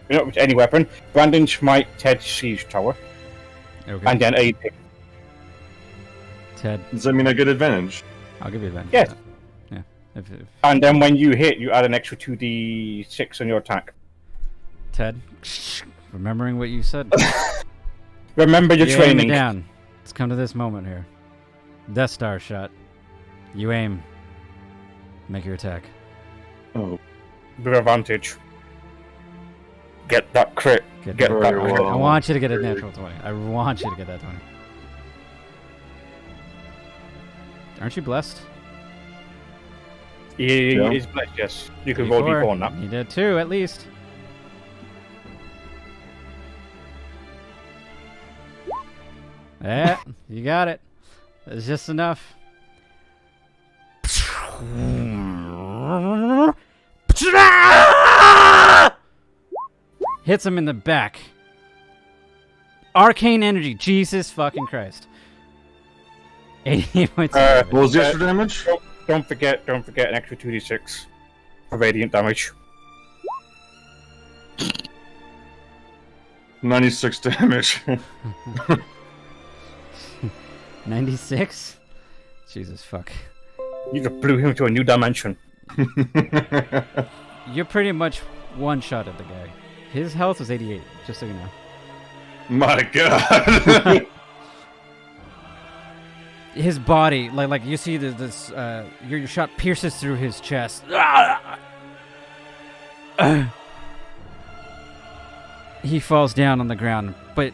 Nope, it's any weapon. Brandon Smite, Ted Siege Tower, Okay. and then aiding. Ted, Does that mean I get advantage? I'll give you advantage. Yes. for that. Yeah. If And then when you hit, you add an extra 2d6 on your attack. Ted, remembering what you said. Remember your You aim training. down. Let's come to this moment here. Death Star shot. You aim. Make your attack. Oh, With advantage. Get that crit. Get Get very that crit. well. I want you to get a natural 20. I want you to get that 20. Aren't you blessed? He is blessed, yes. You can roll d4 on that. You did 2 at least. Yeah, you got it. It's just enough. Hits him in the back. Arcane energy. Jesus fucking Christ. 80 points of damage. what was the extra damage? Don't forget an extra 2d6 for radiant damage. 96 damage. 96? Jesus fuck. You just blew him to a new dimension. You're pretty much one-shot at the guy. His health was 88, just so you know. My God. His body, like you see this, your shot pierces through his chest. He falls down on the ground, but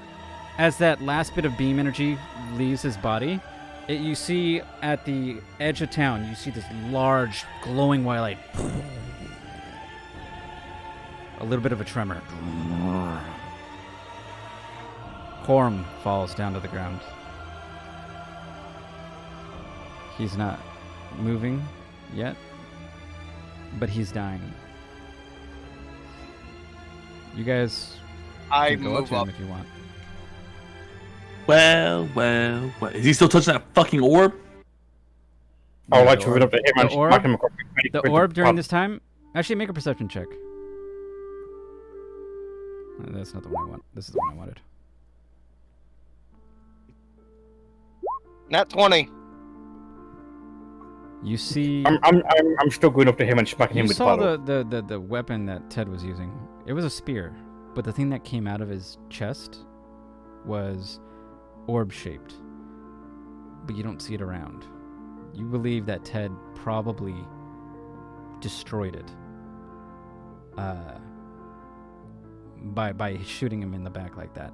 as that last bit of beam energy leaves his body, you see at the edge of town, you see this large glowing white light. A little bit of a tremor. Corum falls down to the ground. He's not moving yet, but he's dying. You guys I can go up move to him up. if you want. Well. Is he still touching that fucking orb? I would like The to run up to him and the orb? smack him across The orb during this time, actually make a perception check. That's not the one I want. This is the one I wanted. Nat 20. You see, I'm still going up to him and smacking him you with the saw bottle. the weapon that Ted was using. It was a spear, but the thing that came out of his chest was orb-shaped, but you don't see it around. You believe that Ted probably destroyed it by shooting him in the back like that.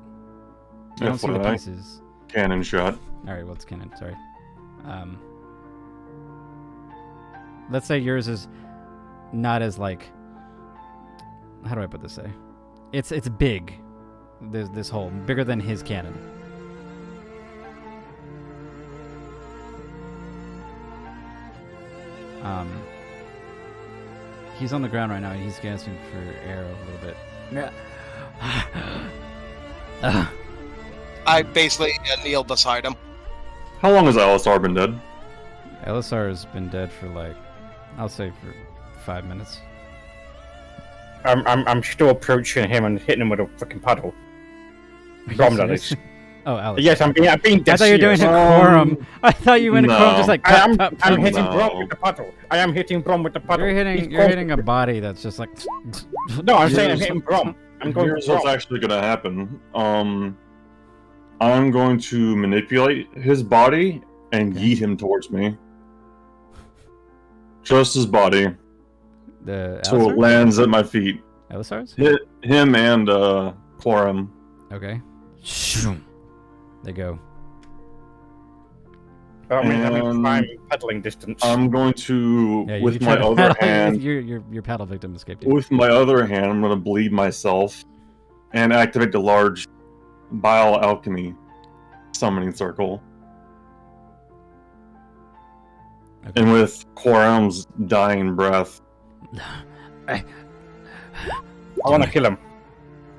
You don't see the FYI. pieces. Cannon shot. All right, well, it's cannon. Sorry. Let's say yours is not as like. How do I put this? It's big. There's this hole bigger than his cannon. He's on the ground right now. And he's gasping for air a little bit. I basically kneel beside him. How long has Alistar been dead? Elisar has been dead for like, I'll say for 5 minutes. I'm still approaching him and hitting him with a fucking paddle. Bomb that is. Oh, Alex. Yes, I'm being dead I thought you were doing a serious. quorum. I thought you went a quorum just like I'm pop, pop, hitting No. Brom with the paddle. I am hitting Brom with the paddle. You're He's hitting a close. body that's just like. No, I'm saying I'm Here's- hitting Brom. I'm going Here's for what's Brom. actually going to happen. I'm going to manipulate his body and Okay. yeet him towards me. Just his body, The so it Alisar? lands at my feet. Elisar's? Hit him and Clorim. Okay. They go. I'm prime pedaling distance. I'm going to, Yeah, with my other hand, your paddle victim escaped you. with my other hand, I'm going to bleed myself and activate the large bile alchemy summoning circle. Okay. And with Quorum's dying breath, I want to kill him.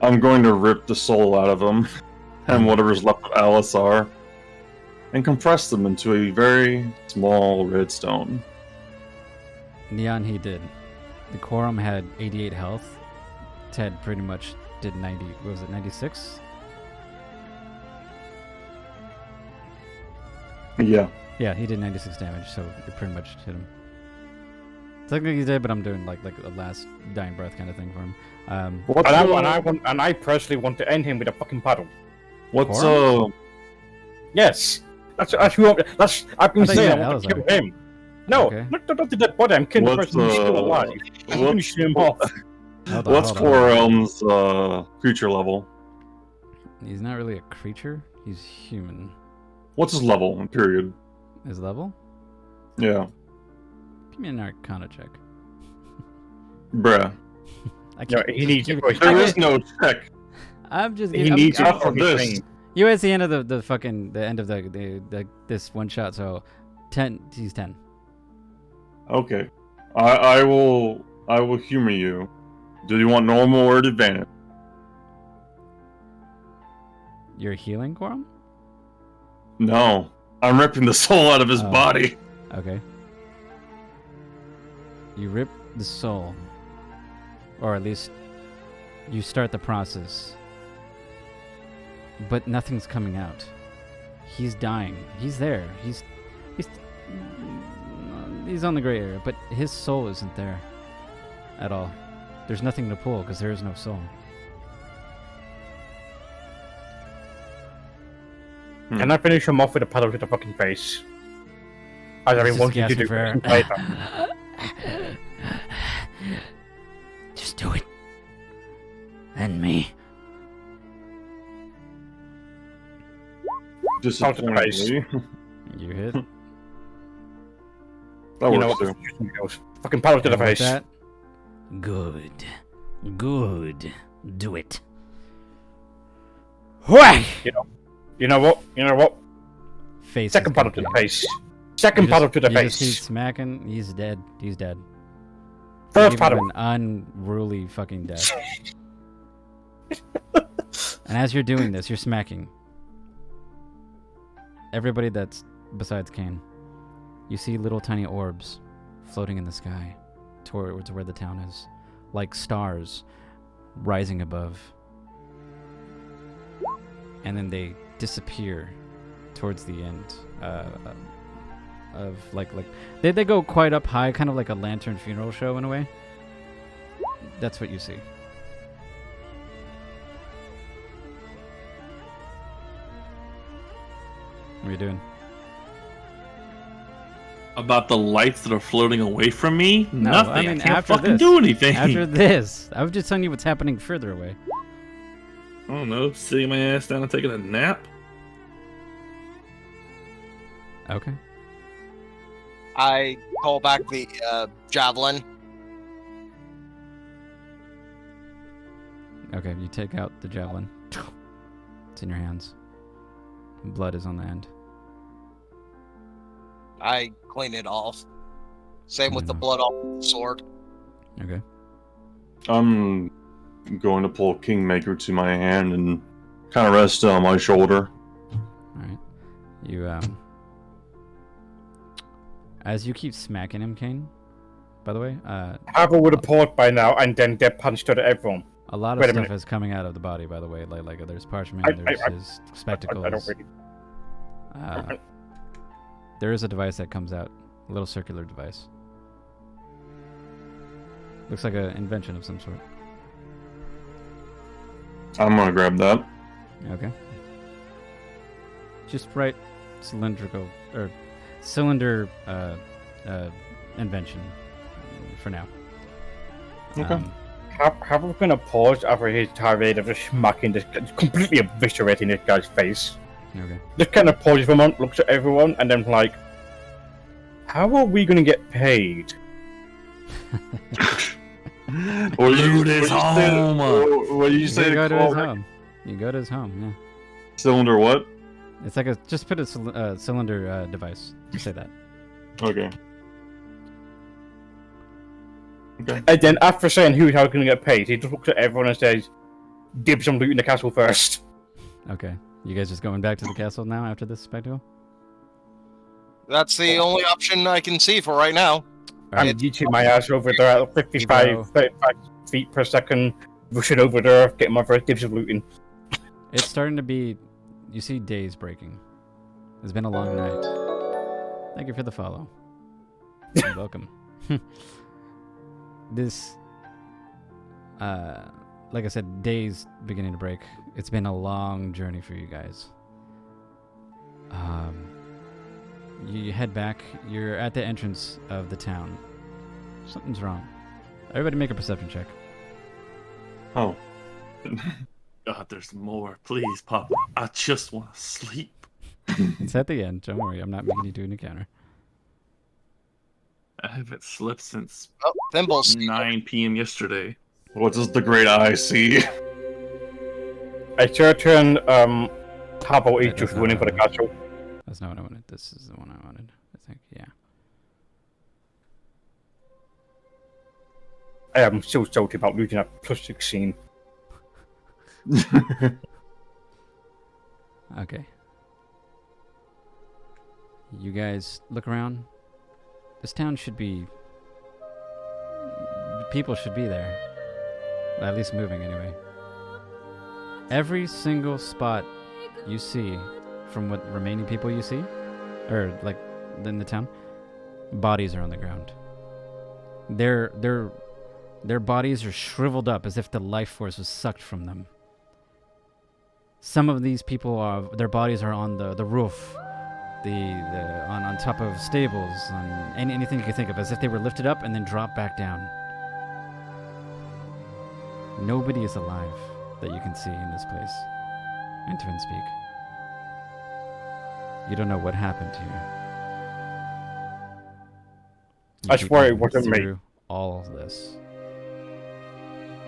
I'm going to rip the soul out of him and whatever's left of Alisar and compress them into a very small red stone. Neon, he did. The Quorum had 88 health. Ted pretty much did 90. What was it, 96? Yeah. Yeah, he did 96 damage, so it pretty much hit him. Technically he did, but I'm doing like a last dying breath kind of thing for him. And I personally want to end him with a fucking paddle. What's Yes, that's who. I've been I thought you saying had I want to Alizar. kill him. No, Okay. not the dead body. I'm killing the What's, person who's still alive. I'm finishing him off. what's Quorum's creature level? He's not really a creature. He's human. What's his level? Period. His level? Yeah. Give me an Arcana check. Bruh. I No, can't. he needs to push. There is no check. I'm just. He needs Not it for for his this. thing. You at the end of the end of the this one shot. So 10. He's 10. Okay. I will humor you. Do you want normal or advantage? You're healing Quorum? No. I'm ripping the soul out of his Oh. body. Okay. You rip the soul, or at least you start the process, but nothing's coming out. He's dying. He's there. He's on the gray area, but his soul isn't there at all. There's nothing to pull because there is no soul. Can I finish him off with a paddle to the fucking face? As I've been Just wanting to gasping do for air. later. Just do it. And me. Disappointingly. You hit. That You know works what? too. Fucking paddle to the And with face. that, good. Good. Do it. Whack! You know what? Face Second is paddle to the broken. face. Second You paddle just- to the you just keep face. smacking. He's dead. He's dead. First You've paddle. been unruly fucking dead. And as you're doing this, you're smacking. Everybody that's besides Kane, you see little tiny orbs floating in the sky towards where the town is, like stars rising above. And then they disappear towards the end of like they go quite up high, kind of like a lantern funeral show in a way. That's what you see. What are you doing? About the lights that are floating away from me? No, Nothing. I mean, can't after fucking this. do anything. After this, I was just telling you what's happening further away. I don't know, sitting my ass down and taking a nap? Okay. I call back the javelin. Okay, you take out the javelin. It's in your hands. Blood is on the end. I clean it off. Same with the Mhm. blood off the sword. Okay. I'm going to pull Kingmaker to my hand and kind of rest on my shoulder. Alright. You, as you keep smacking him, Kane, by the way, Harbour would have paused by now and then get punched out of everyone. a lot of Wait a stuff minute. is coming out of the body, by the way. Like there's parchment, there's his spectacles. I don't really. There is a device that comes out, a little circular device. Looks like an invention of some sort. I'm gonna grab that. Okay. Just right cylindrical or cylinder invention for now. Okay. Harbour's gonna pause after his tirade of just smacking this, completely eviscerating this guy's face. Okay. Just kind of pauses for a moment, looks at everyone, and then like, how are we gonna get paid? What did you Loot is say? home. What did you say? You go to to his call home. You go to his home. Yeah. Cylinder what? It's like a just put a cylinder device. Just say that. Okay. Okay. And then after saying who's how gonna get paid, he just looks at everyone and says, "Dibs on looting the castle first." Okay. You guys just going back to the castle now after this spectacle? That's the only option I can see for right now. I'm yeeting my ass over there at 35 feet per second, rushing over there, getting my first dibs of looting. It's starting to be. You see days breaking. It's been a long night. Thank you for the follow. You're welcome. This, like I said, days beginning to break. It's been a long journey for you guys. You head back. You're at the entrance of the town. Something's wrong. Everybody make a perception check. Oh. God, there's more. Please, Papa. I just want to sleep. It's at the end. Don't worry. I'm not making you do an encounter. I haven't slept since Oh, Thimble's 9 p.m. yesterday. What does the great eye see? It's your turn, Habo is just not running for the what I castle. That's not what I wanted. This is the one I wanted. I think. Yeah. I am so salty about losing that plus 16. Okay. You guys look around. This town should be... People should be there. At least moving, anyway. Every single spot you see, from what remaining people you see, or, like, in the town, bodies are on the ground. Their bodies are shriveled up as if the life force was sucked from them. Some of these people their bodies are on the roof, on top of stables, on anything you can think of, as if they were lifted up and then dropped back down. Nobody is alive that you can see in this place. In Twinspeak. You don't know what happened to you. I swear it wasn't me. Through all of this.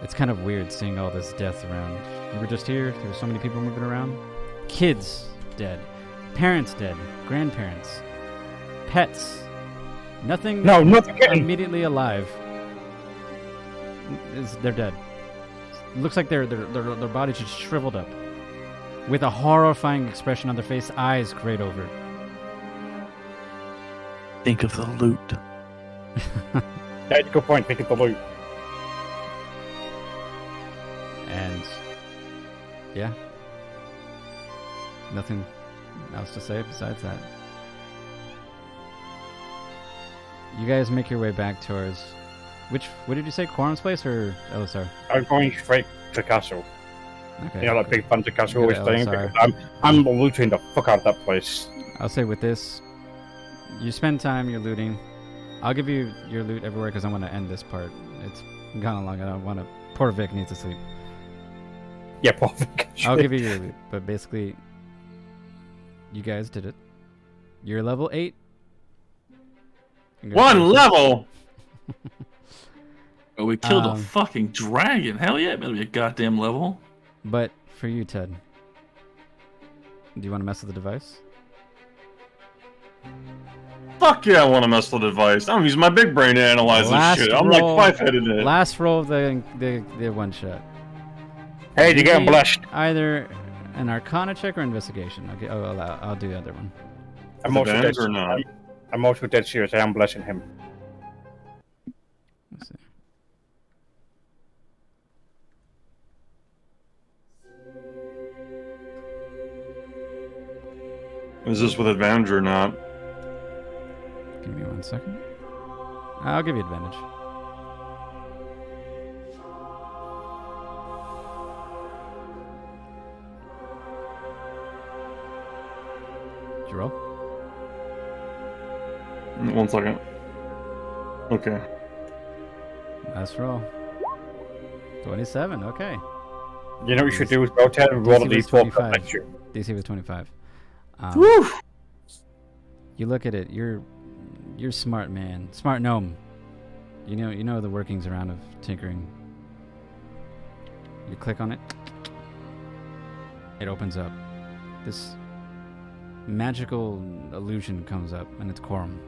It's kind of weird seeing all this death around. You were just here, there were so many people moving around. Kids dead. Parents dead. Grandparents. Pets. Nothing immediately alive. They're dead. It looks like their bodies just shriveled up. With a horrifying expression on their face, eyes grayed over. Think of the loot. That's a good point, think of the loot. And yeah, nothing else to say besides that. You guys make your way back towards what did you say, Quorum's place or LSR? I'm going straight to castle. Okay. You know, like big fancy castle always Yeah, thing. sorry. Because I'm looting the fuck out of that place. I'll say with this, you spend time, you're looting. I'll give you your loot everywhere because I want to end this part. It's gone long. I don't want to. Poor Vic needs to sleep. Yeah, perfect. I'll give you your loot, but basically, you guys did it. You're level 8. One level? Oh, we killed a fucking dragon. Hell yeah, it better be a goddamn level. But for you, Ted, do you want to mess with the device? Fuck yeah, I want to mess with the device. I'm using my big brain to analyze this shit. I'm like 5-headed in it. Last roll of the one shot. Hey, you're getting blushed. Either an Arcana check or investigation. Okay, I'll do the other one. I'm also Advantage dead, or not? I'm also dead serious. I am blessing him. Let's see. Is this with advantage or not? Give me 1 second. I'll give you advantage. Did you roll? 1 second. Okay. Last roll. 27, okay. You know what you should do is go ahead and roll a DC was d12 for 25. next year. DC was 25. You look at it. You're smart, man. Smart gnome. You know the workings around of tinkering. You click on it. It opens up. This magical illusion comes up, and it's Quorum.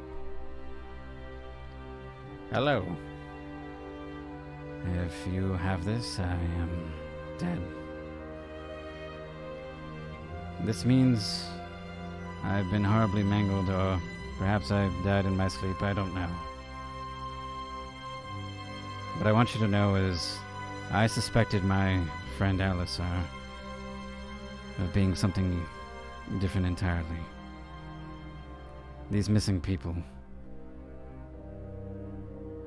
Hello. If you have this, I am dead. This means I've been horribly mangled, or perhaps I've died in my sleep, I don't know. What I want you to know is I suspected my friend Alisar of being something different entirely. These missing people.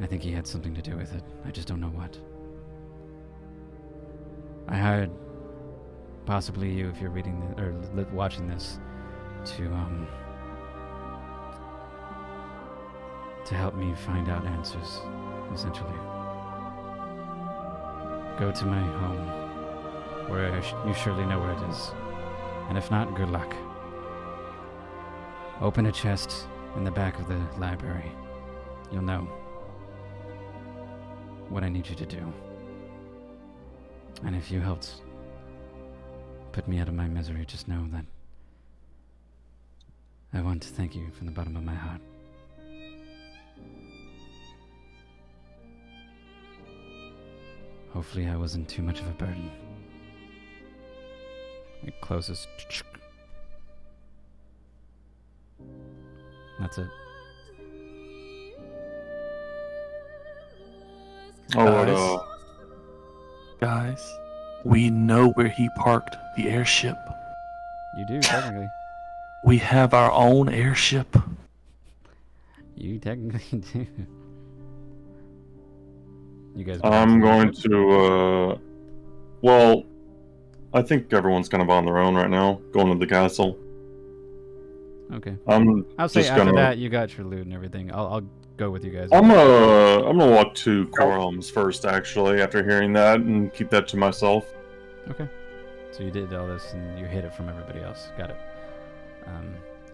I think he had something to do with it. I just don't know what. I hired possibly you, if you're reading or watching this, to help me find out answers, essentially. Go to my home, where you surely know where it is. And if not, good luck. Open a chest in the back of the library. You'll know what I need you to do. And if you helped put me out of my misery, just know that I want to thank you from the bottom of my heart. Hopefully I wasn't too much of a burden. It closes. That's it. Guys, we know where he parked the airship. You do, technically. We have our own airship. You technically do. You guys. I'm going to. Well, I think everyone's kind of on their own right now, going to the castle. Okay. I'll say after that you got your loot and everything. I'll go with you guys. I'm gonna walk to Quorum's first, actually, after hearing that, and keep that to myself. Okay. So you did all this and you hid it from everybody else. Got it.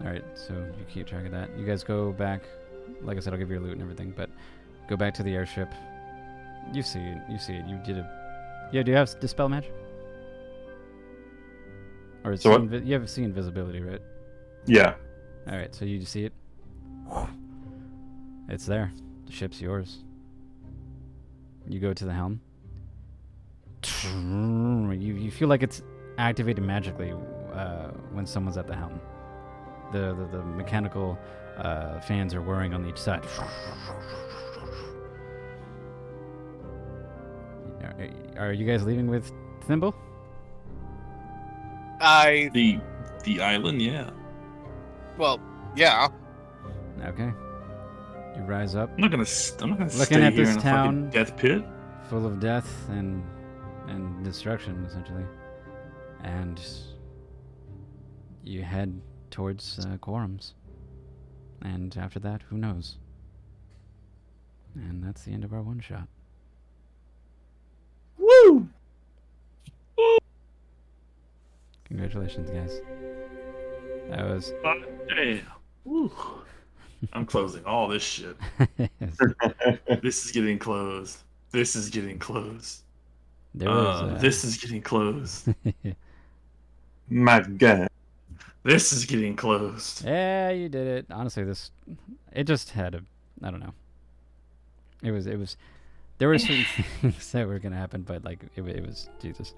All right. So you keep track of that. You guys go back. Like I said, I'll give you your loot and everything, but go back to the airship. You see it. You see it. You did it. Yeah. Do you have dispel magic? Or it's so you have see invisibility, right? Yeah. All right. So you see it. It's there. The ship's yours. You go to the helm. You feel like it's activated magically when someone's at the helm. The mechanical fans are whirring on each side. Are you guys leaving with Thimble? The island, yeah. Well, yeah. Okay. You rise up. I'm not gonna Looking stay at here this in a town, fucking death pit. full of death and destruction, essentially, and you head towards Quorum's. And after that, who knows? And that's the end of our one shot. Woo! Congratulations, guys. That was. Damn. Woo. I'm closing all this shit. This is getting closed. This is getting closed. This is getting closed. My God. This is getting closed. Yeah, you did it. Honestly, it just had a, I don't know. It was, there were certain things that were gonna happen, but like, it was, Jesus.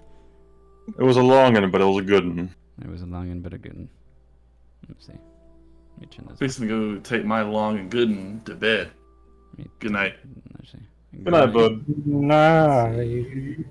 It was a long one, but it was a good one. It was a long one, but a good one. Let's see. Let me turn this. Fixing to go take my long and good one to bed. Good night. Let's see. Good night, bud. Nice.